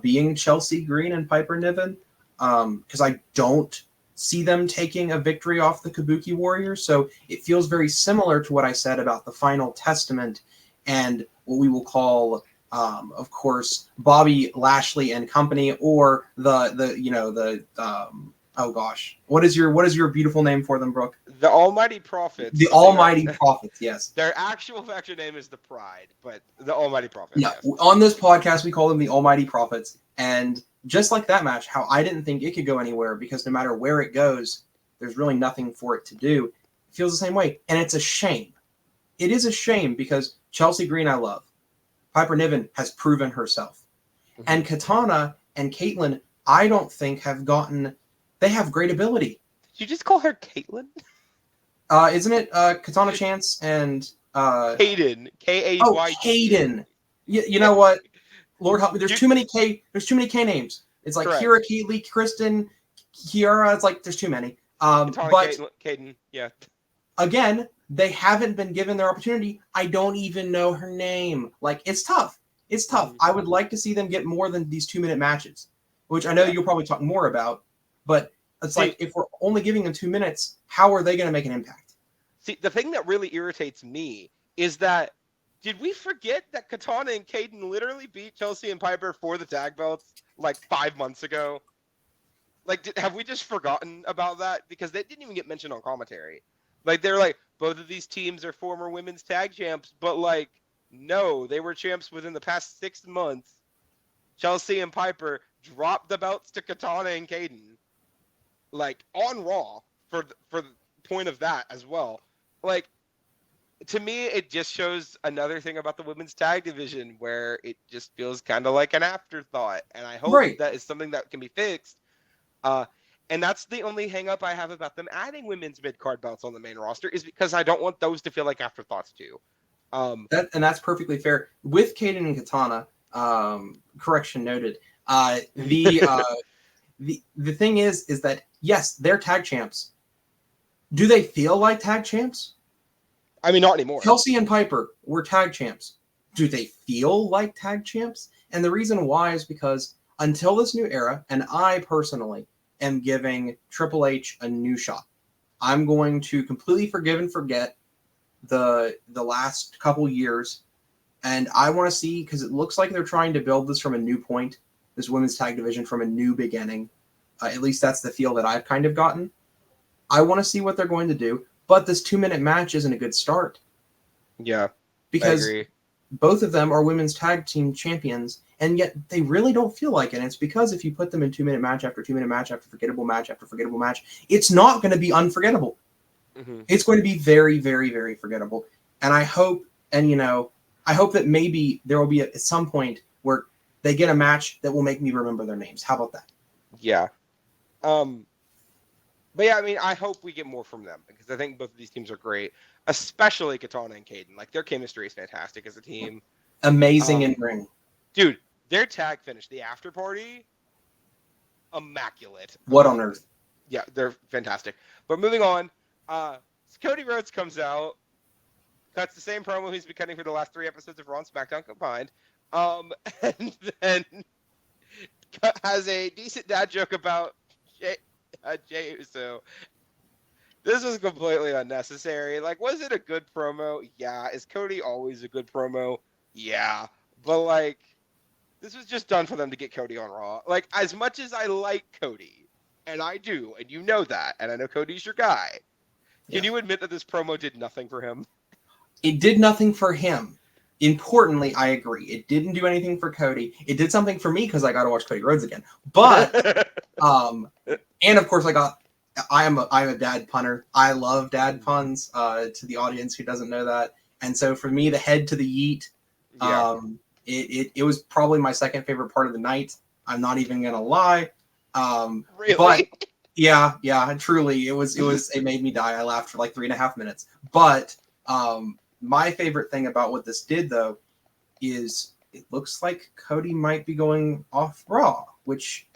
S2: being Chelsea Green and Piper Niven, because I don't see them taking a victory off the Kabuki Warriors. So it feels very similar to what I said about the Final Testament and what we will call, of course, Bobby Lashley and company, or oh gosh, what is your beautiful name for them, Brooke?
S1: The Almighty Prophets.
S2: The Almighty Prophets, yes.
S1: Their actual name is the Pride, but the Almighty Prophets.
S2: Yeah,
S1: yes.
S2: On this podcast, we call them the Almighty Prophets. And just like that match, how I didn't think it could go anywhere, because no matter where it goes, there's really nothing for it to do. It feels the same way. And it's a shame. It is a shame, because Chelsea Green I love. Piper Niven has proven herself. Mm-hmm. And Katana and Caitlyn, I don't think they have great ability.
S1: Did you just call her Caitlyn?
S2: Isn't it Katana Chance and
S1: Kaden? K-A-Y-D.
S2: Oh, Kaden. You know what? Lord help me. There's too many K names. It's like
S1: Correct.
S2: Kira, Kaylee, Kristen, Kiara. It's like there's too many. But
S1: Kaden, yeah.
S2: Again, they haven't been given their opportunity. I don't even know her name. Like, it's tough. It's tough.
S1: Mm-hmm.
S2: I would like to see them get more than these 2-minute matches, which I know you'll probably talk more about. But it's like, if we're only giving them 2 minutes, how are they going to make an impact?
S1: See, the thing that really irritates me is that, did we forget that Katana and Caden literally beat Chelsea and Piper for the tag belts like 5 months ago? Like, have we just forgotten about that? Because they didn't even get mentioned on commentary. Like, they're like, both of these teams are former women's tag champs, but like, no, they were champs within the past 6 months. Chelsea and Piper dropped the belts to Katana and Caden, like on Raw for point of that as well. Like, to me, it just shows another thing about the women's tag division where it just feels kind of like an afterthought. And I hope
S2: Right.
S1: that is something that can be fixed. And that's the only hang up I have about them adding women's mid-card belts on the main roster, is because I don't want those to feel like afterthoughts too.
S2: That's perfectly fair. With Kaden and Katana, correction noted. The thing is that yes, they're tag champs. Do they feel like tag champs?
S1: I mean, not anymore.
S2: Kelsey and Piper were tag champs. Do they feel like tag champs? And the reason why is because until this new era, and I personally am giving Triple H a new shot. I'm going to completely forgive and forget the last couple years, and I want to see, because it looks like they're trying to build this from a new point, this women's tag division from a new beginning. At least that's the feel that I've kind of gotten. I want to see what they're going to do, but this 2-minute match isn't a good start.
S1: Yeah,
S2: because
S1: I agree.
S2: Both of them are women's tag team champions, and yet they really don't feel like it. And it's because if you put them in 2-minute match after 2-minute match after forgettable match after forgettable match, it's not going to be unforgettable.
S1: Mm-hmm.
S2: It's going to be very, very, very forgettable. And I hope, I hope that maybe there will be at some point where they get a match that will make me remember their names. How about that?
S1: Yeah. But yeah, I mean, I hope we get more from them, because I think both of these teams are great, especially Katana and Kaden. Like, their chemistry is fantastic as a team.
S2: Amazing in ring.
S1: Dude, their tag finish, the after party, immaculate.
S2: What on earth?
S1: Yeah, they're fantastic. But moving on, Cody Rhodes comes out, cuts the same promo he's been cutting for the last 3 episodes of Raw and SmackDown combined, and then has a decent dad joke about Jey Uso. This was completely unnecessary. Like, was it a good promo? Yeah. Is Cody always a good promo? Yeah. But, like, this was just done for them to get Cody on Raw. Like, as much as I like Cody, and I do, and you know that, and I know Cody's your guy, can you admit that this promo did nothing for him?
S2: It did nothing for him. Importantly, I agree. It didn't do anything for Cody. It did something for me because I got to watch Cody Rhodes again. But, and of course I am a dad punter. I love dad puns, to the audience who doesn't know that. And so for me, the head to the yeet, it was probably my second favorite part of the night. I'm not even going to lie.
S1: Really?
S2: But yeah, truly, it made me die. I laughed for like 3.5 minutes. But, my favorite thing about what this did, though, is it looks like Cody might be going off Raw, which,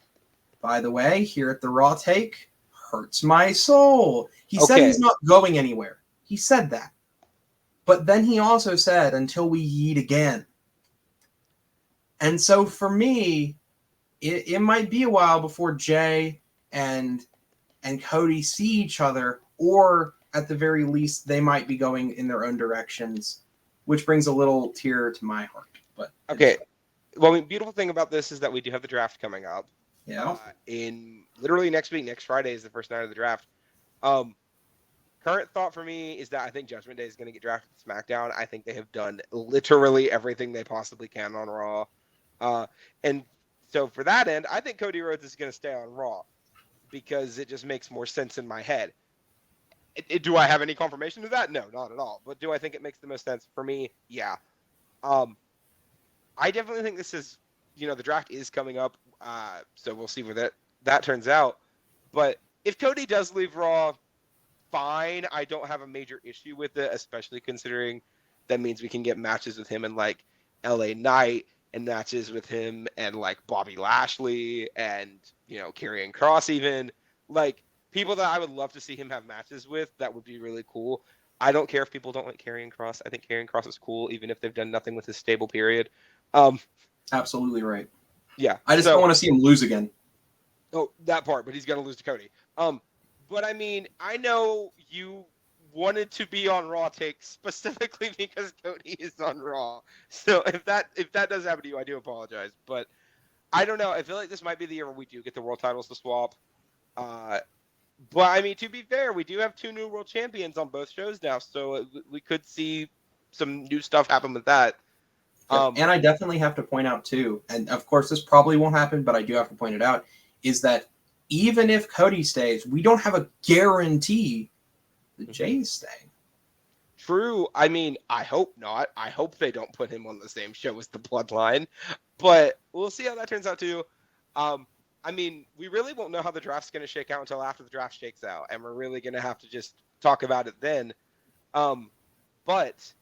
S2: by the way, here at the Raw Take, hurts my soul. He said he's not going anywhere. He said that. But then he also said, until we yeet again. And so for me, it might be a while before Jay and Cody see each other, or at the very least, they might be going in their own directions, which brings a little tear to my heart. But
S1: okay. Well, I mean, beautiful thing about this is that we do have the draft coming up.
S2: Yeah.
S1: In literally next week, next Friday is the first night of the draft. Current thought for me is that I think Judgment Day is going to get drafted to SmackDown. I think they have done literally everything they possibly can on Raw. And so for that end, I think Cody Rhodes is going to stay on Raw because it just makes more sense in my head. Do I have any confirmation of that? No, not at all. But do I think it makes the most sense for me? Yeah. I definitely think this is, the draft is coming up. So we'll see where that turns out. But if Cody does leave Raw, fine. I don't have a major issue with it, especially considering that means we can get matches with him and like LA Knight, and matches with him and like Bobby Lashley and, Karrion Kross even. Like, people that I would love to see him have matches with, that would be really cool. I don't care if people don't like Karrion Kross. I think Karrion Kross is cool, even if they've done nothing with his stable period.
S2: Absolutely right.
S1: Yeah.
S2: I just don't want to see him lose again.
S1: Oh, that part, but he's going to lose to Cody. But I mean, I know you wanted to be on Raw Take specifically because Cody is on Raw. So if that does happen to you, I do apologize. But I don't know. I feel like this might be the year where we do get the world titles to swap. But I mean, to be fair, we do have 2 new world champions on both shows now, so we could see some new stuff happen with that.
S2: And I definitely have to point out too, and of course this probably won't happen, but I do have to point it out, is that even if Cody stays, we don't have a guarantee that Jay is staying.
S1: True. I mean, I hope not. I hope they don't put him on the same show as the Bloodline, but we'll see how that turns out too. I mean, we really won't know how the draft's going to shake out until after the draft shakes out, and we're really going to have to just talk about it then. But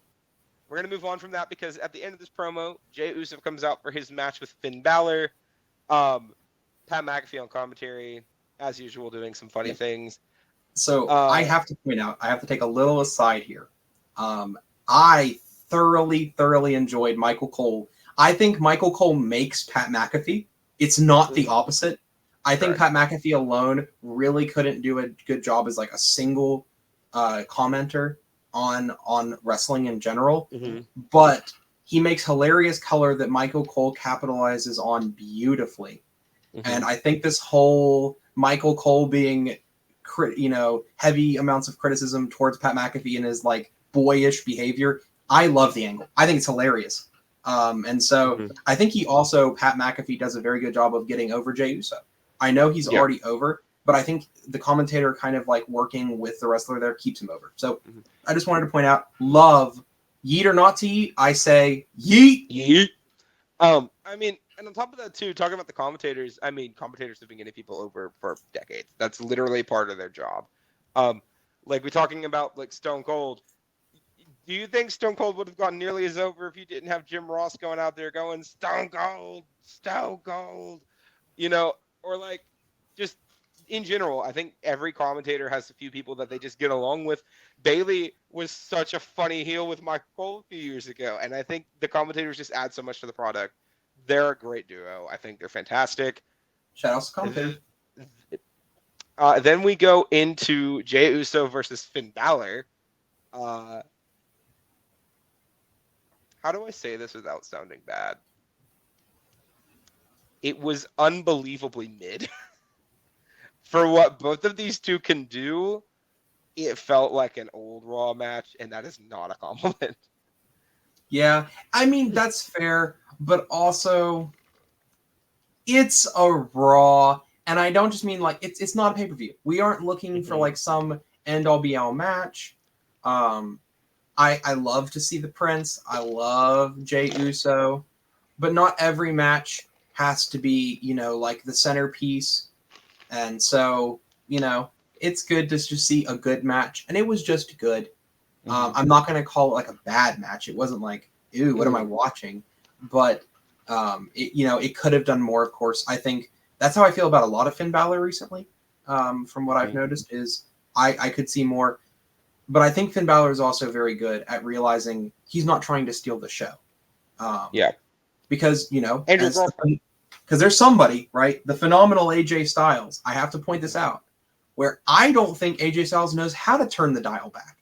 S1: we're going to move on from that because at the end of this promo, Jey Uso comes out for his match with Finn Balor. Pat McAfee on commentary, as usual, doing some funny things.
S2: So I have to point out, I have to take a little aside here. I thoroughly enjoyed Michael Cole. I think Michael Cole makes Pat McAfee. It's not the opposite. I think Pat McAfee alone really couldn't do a good job as like a single commenter on wrestling in general. But he makes hilarious color that Michael Cole capitalizes on beautifully. And I think this whole Michael Cole being, heavy amounts of criticism towards Pat McAfee and his like boyish behavior, I love the angle. I think it's hilarious. And so I think Pat McAfee does a very good job of getting over Jey Uso. I know he's already over, but I think the commentator kind of like working with the wrestler there keeps him over. So I just wanted to point out, love, yeet or not to yeet, I say yeet.
S1: Yeet. I mean, and on top of that too, talking about the commentators, I mean, commentators have been getting people over for decades. That's literally part of their job. Like we're talking about like Stone Cold. Do you think Stone Cold would have gotten nearly as over if you didn't have Jim Ross going out there going Stone Cold, Stone Cold, or like just in general, I think every commentator has a few people that they just get along with. Bayley was such a funny heel with Michael Cole a few years ago, and I think the commentators just add so much to the product. They're a great duo. I think they're fantastic.
S2: Shout out to commentators.
S1: Then we go into Jey Uso versus Finn Balor. How do I say this without sounding bad? It was unbelievably mid. For what both of these two can do, it felt like an old Raw match, and that is not a compliment.
S2: Yeah, I mean, that's fair, but also it's a Raw, and I don't just mean like it's not a pay-per-view. We aren't looking for like some end-all be-all match. I love to see the Prince. I love Jey Uso, but not every match has to be, like the centerpiece. And so, it's good to just see a good match. And it was just good. I'm not going to call it like a bad match. It wasn't like, ew, what am I watching? But, it could have done more, of course. I think that's how I feel about a lot of Finn Balor recently. From what I've noticed is I could see more. But I think Finn Balor is also very good at realizing he's not trying to steal the show. Because, because there's somebody, right? The phenomenal AJ Styles. I have to point this out, where I don't think AJ Styles knows how to turn the dial back.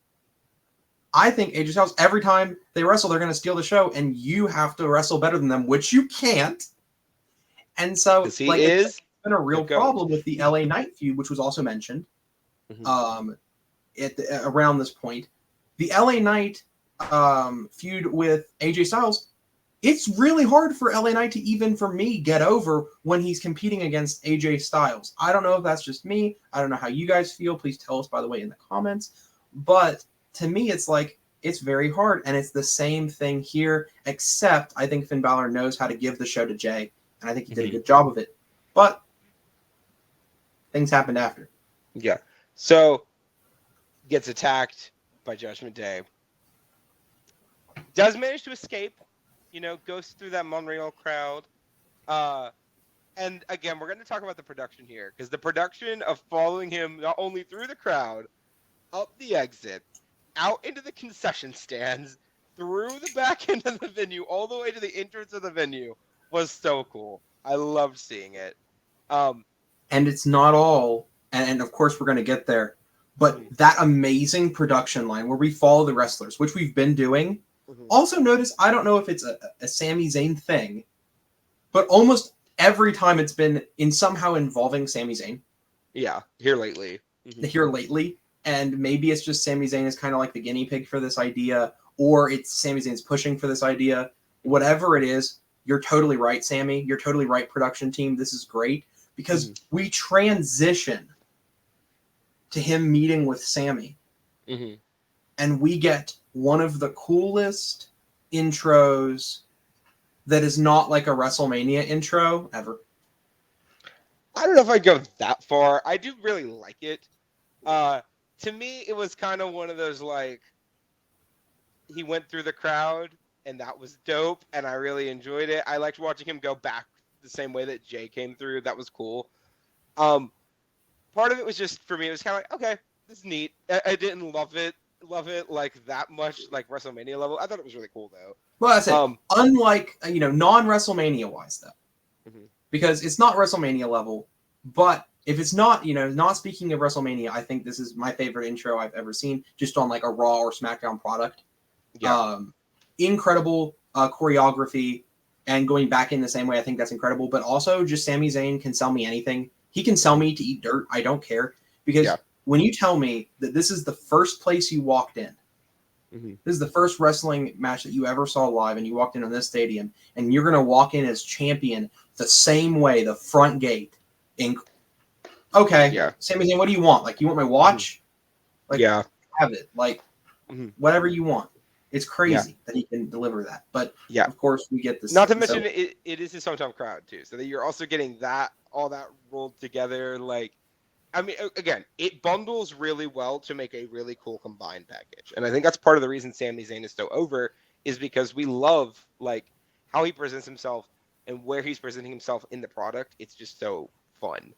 S2: I think AJ Styles, every time they wrestle, they're going to steal the show, and you have to wrestle better than them, which you can't. And so it's been a real problem with the LA Knight feud, which was also mentioned. Around this point, the LA Knight feud with AJ Styles, it's really hard for LA Knight to even, for me, get over when he's competing against AJ Styles. I don't know if that's just me. I don't know how you guys feel. Please tell us, by the way, in the comments. But to me, it's like, it's very hard. And it's the same thing here, except I think Finn Balor knows how to give the show to Jay. And I think he did a good job of it. But things happened after.
S1: Yeah. So, gets attacked by Judgment Day. Does manage to escape. Goes through that Montreal crowd. And again, we're going to talk about the production here, because the production of following him not only through the crowd, up the exit, out into the concession stands, through the back end of the venue, all the way to the entrance of the venue was so cool. I loved seeing it.
S2: And it's not all, and of course we're going to get there, but that amazing production line where we follow the wrestlers, which we've been doing. Also notice, I don't know if it's a Sami Zayn thing, but almost every time it's been somehow involving Sami Zayn.
S1: Yeah, here lately.
S2: And maybe it's just Sami Zayn is kind of like the guinea pig for this idea, or it's Sami Zayn's pushing for this idea. Whatever it is, you're totally right, Sammy. You're totally right, production team. This is great, because we transition to him meeting with Sammy.
S1: Mm-hmm.
S2: and we get one of the coolest intros that is not like a WrestleMania intro ever.
S1: I don't know if I'd go that far. I do really like it. Uh, to me, it was kind of one of those like he went through the crowd, and that was dope, and I really enjoyed it. I liked watching him go back the same way that Jay came through. That was cool. Um, Part of it was just for me. It was kind of like, okay, this is neat. I didn't love it like that much, like WrestleMania level. I thought it was really cool though.
S2: Well, that's it.
S1: Um,
S2: Unlike, non WrestleMania wise, though,
S1: mhm.
S2: because it's not WrestleMania level. But if it's not, not speaking of WrestleMania, I think this is my favorite intro I've ever seen, just on like a Raw or SmackDown product.
S1: Yeah,
S2: Incredible choreography, and going back in the same way, I think that's incredible. But also, just Sami Zayn can sell me anything. He can sell me to eat dirt. I don't care, because
S1: yeah.
S2: when you tell me that this is the first place you walked in,
S1: Mm-hmm.
S2: this is the first wrestling match that you ever saw live, and you walked into this stadium, and you're gonna walk in as champion the same way, the front gate. Okay,
S1: Yeah,
S2: Sami Zayn, what do you want? Like, you want my watch? Like,
S1: yeah,
S2: have it. Like,
S1: mm-hmm.
S2: whatever you want. It's
S1: Yeah,
S2: crazy that he can deliver that. But
S1: yeah.
S2: of course, we get this.
S1: Not to
S2: So
S1: mention it is his hometown crowd too, so that you're also getting that all that rolled together. Like, I mean, again, it bundles really well to make a really cool combined package, and I think that's part of the reason Sami Zayn is so over is because we love like how he presents himself and where he's presenting himself in the product. It's just so fun.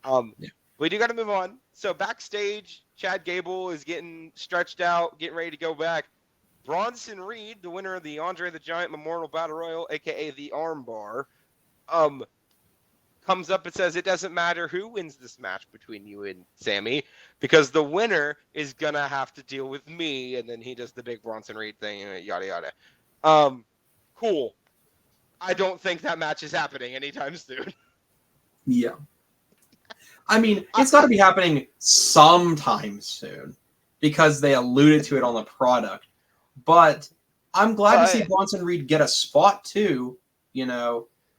S2: yeah.
S1: We do got to move on. So backstage, Chad Gable is getting stretched out, getting ready to go back. Bronson Reed, the winner of the Andre the Giant Memorial Battle Royal, aka the Armbar, um, comes up and says it doesn't matter who wins this match between you and Sammy because the winner is gonna have to deal with me. And then he does the big Bronson Reed thing, yada yada. Um, cool. I don't think that match is happening anytime soon.
S2: Yeah. I mean,
S1: I,
S2: it's got to be happening sometime soon because they alluded to it on the product. But I'm glad to see Bronson Reed get a spot too.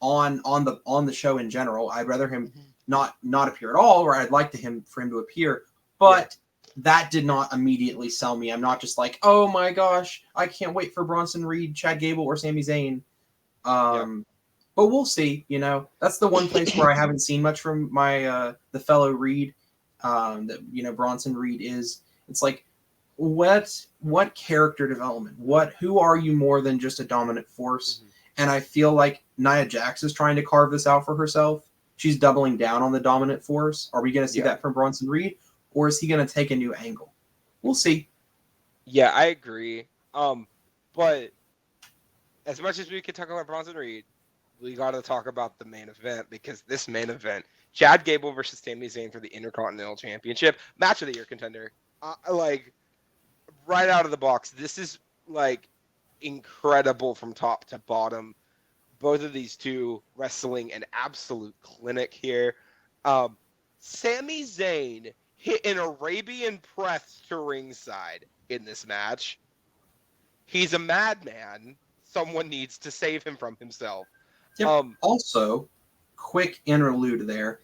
S2: On the show in general. I'd rather him not appear at all, or I'd like for him to appear. But that did not immediately sell me. I'm not just like, oh my gosh, I can't wait for Bronson Reed, Chad Gable, or Sami Zayn. But we'll see. That's the one place where I haven't seen much from my the fellow Reed. That Bronson Reed is. It's like, what character development? Who are you more than just a dominant force?
S1: Mm-hmm.
S2: And I feel like Nia Jax is trying to carve this out for herself. She's doubling down on the dominant force. Are we going to see that from Bronson Reed, or is he going to take a new angle? We'll see.
S1: Yeah, I agree. But as much as we could talk about Bronson Reed, we got to talk about the main event because this main event, Chad Gable versus Sami Zayn for the Intercontinental Championship, match of the year contender. Like right out of the box, this is like incredible from top to bottom. Both of these two wrestling an absolute clinic here. Sami Zayn hit an Arabian press to ringside in this match. He's a madman. Someone needs to save him from himself.
S2: Yep. Also, quick interlude there.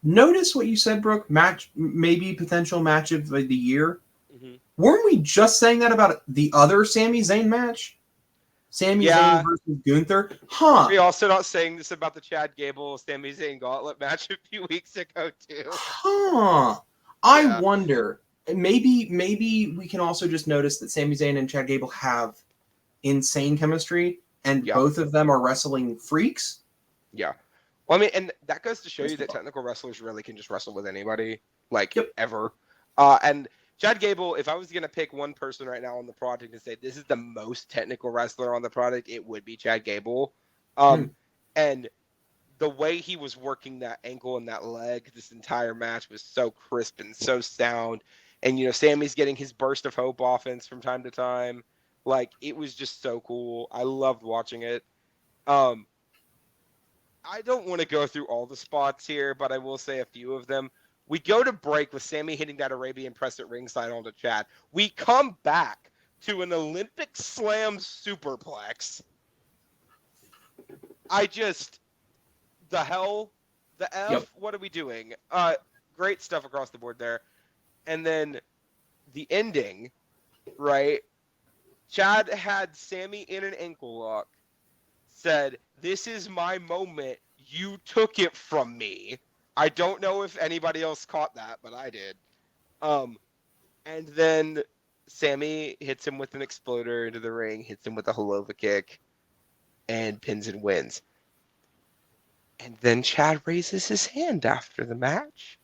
S2: Notice what you said, Brooke. Maybe potential match of the year.
S1: Mm-hmm.
S2: Weren't we just saying that about the other Sami Zayn match? Sami Zayn versus Gunther? Huh.
S1: Are we also not saying this about the Chad Gable Sami Zayn gauntlet match a few weeks ago too?
S2: Huh. I wonder. Maybe we can also just notice that Sami Zayn and Chad Gable have insane chemistry, and both of them are wrestling freaks.
S1: Yeah. Well, I mean, and that goes to show you that technical wrestlers really can just wrestle with anybody, ever. And Chad Gable, if I was going to pick one person right now on the product and say this is the most technical wrestler on the product, it would be Chad Gable. And the way he was working that ankle and that leg this entire match was so crisp and so sound. And, Sammy's getting his burst of hope offense from time to time. Like, it was just so cool. I loved watching it. I don't want to go through all the spots here, but I will say a few of them. We go to break with Sammy hitting that Arabian press at ringside onto Chad. We come back to an Olympic Slam superplex. The hell, the F, What are we doing? Great stuff across the board there. And then the ending, right? Chad had Sammy in an ankle lock, said, "This is my moment. You took it from me." I don't know if anybody else caught that, but I did. And then Sammy hits him with an exploder into the ring, hits him with a Helova kick, and pins and wins. And then Chad raises his hand after the match,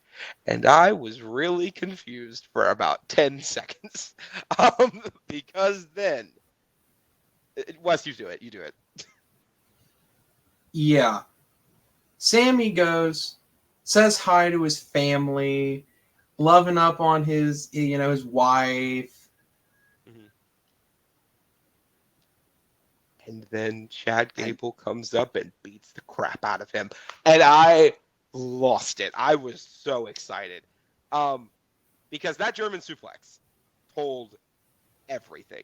S1: and I was really confused for about 10 seconds. Because then, Wes, you do it. You do it.
S2: Yeah. Sammy goes, says hi to his family, loving up on his, his wife.
S1: Mm-hmm. And then Chad Gable comes up and beats the crap out of him. And I lost it. I was so excited. Because that German suplex told everything,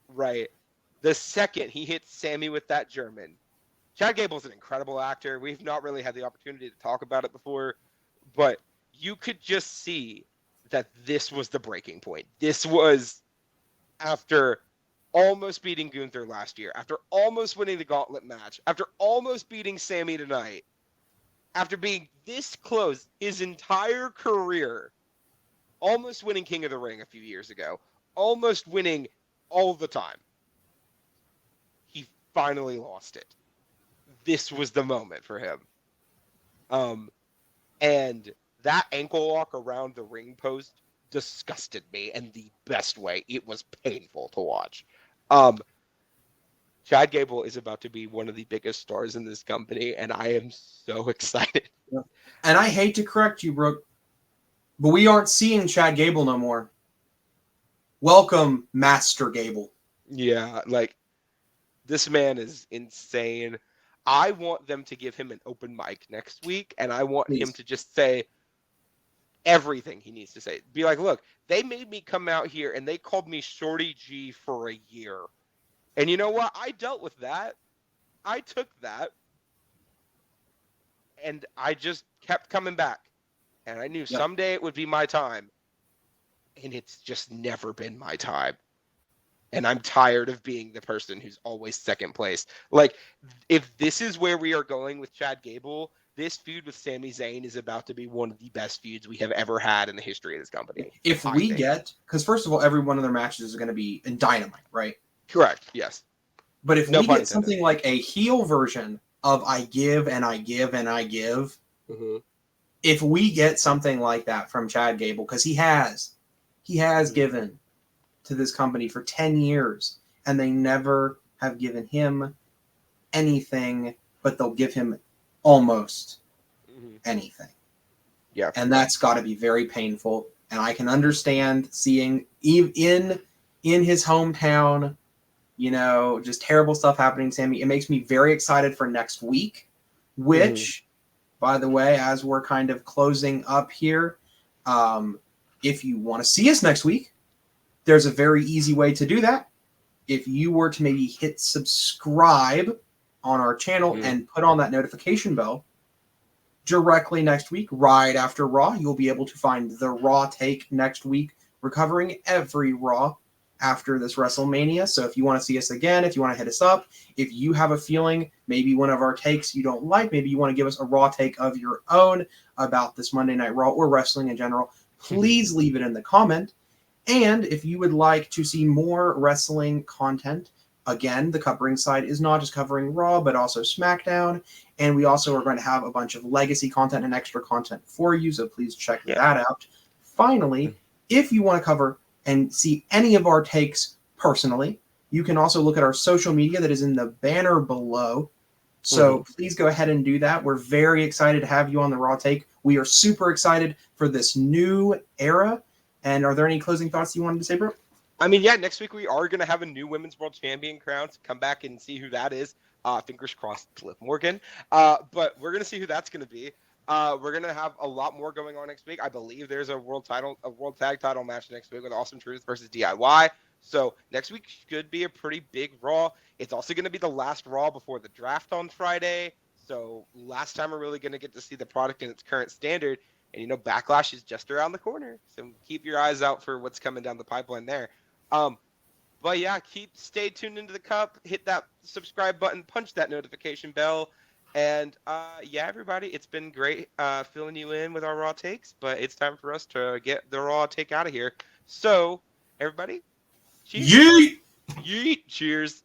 S1: right? The second he hits Sammy with that German, Chad Gable's an incredible actor. We've not really had the opportunity to talk about it before, but you could just see that this was the breaking point. This was after almost beating Gunther last year, after almost winning the gauntlet match, after almost beating Sammy tonight, after being this close his entire career, almost winning King of the Ring a few years ago, almost winning all the time. He finally lost it. This was the moment for him. And that ankle lock around the ring post disgusted me in the best way. It was painful to watch. Chad Gable is about to be one of the biggest stars in this company, and I am so excited.
S2: And I hate to correct you, Brooke, but we aren't seeing Chad Gable no more. Welcome, Master Gable.
S1: Yeah, like, this man is insane. I want them to give him an open mic next week, and I want him to just say everything he needs to say. Be like, look, they made me come out here, and they called me Shorty G for a year. And you know what? I dealt with that. I took that. And I just kept coming back. And I knew someday it would be my time. And it's just never been my time. And I'm tired of being the person who's always second place. Like, if this is where we are going with Chad Gable, this feud with Sami Zayn is about to be one of the best feuds we have ever had in the history of this company.
S2: If we get, because first of all, every one of their matches is going to be in Dynamite, right?
S1: Correct, yes.
S2: But if we get something like a heel version of I give and I give and I give, if we get something like that from Chad Gable, because he has given to this company for 10 years, and they never have given him anything, but they'll give him almost anything.
S1: Yeah.
S2: And that's got to be very painful. And I can understand seeing in his hometown, just terrible stuff happening to Sammy. It makes me very excited for next week, which, by the way, as we're kind of closing up here, if you want to see us next week, there's a very easy way to do that. If you were to maybe hit subscribe on our channel and put on that notification bell, directly next week, right after Raw, you'll be able to find the Raw take next week, recovering every Raw after this WrestleMania. So if you want to see us again, if you want to hit us up, if you have a feeling maybe one of our takes you don't like, maybe you want to give us a Raw take of your own about this Monday Night Raw or wrestling in general, please leave it in the comment. And if you would like to see more wrestling content, again, the CUP Ringside is not just covering Raw, but also SmackDown. And we also are going to have a bunch of legacy content and extra content for you, so please check that out. Finally, if you want to cover and see any of our takes personally, you can also look at our social media that is in the banner below. So please go ahead and do that. We're very excited to have you on the Raw Take. We are super excited for this new era. And are there any closing thoughts you wanted to say, bro?
S1: I mean, yeah, next week we are going to have a new Women's World Champion crown. So come back and see who that is. Fingers crossed, Liv Morgan. But we're going to see who that's going to be. We're going to have a lot more going on next week. I believe there's a world tag title match next week with Awesome Truth versus DIY. So next week should be a pretty big Raw. It's also going to be the last Raw before the draft on Friday. So last time we're really going to get to see the product in its current standard. And Backlash is just around the corner, so keep your eyes out for what's coming down the pipeline there. But yeah, stay tuned into the Cup. Hit that subscribe button, punch that notification bell, and yeah, everybody, it's been great filling you in with our raw takes. But it's time for us to get the raw take out of here. So everybody, cheers.
S2: Yeet!
S1: Yeet. Cheers.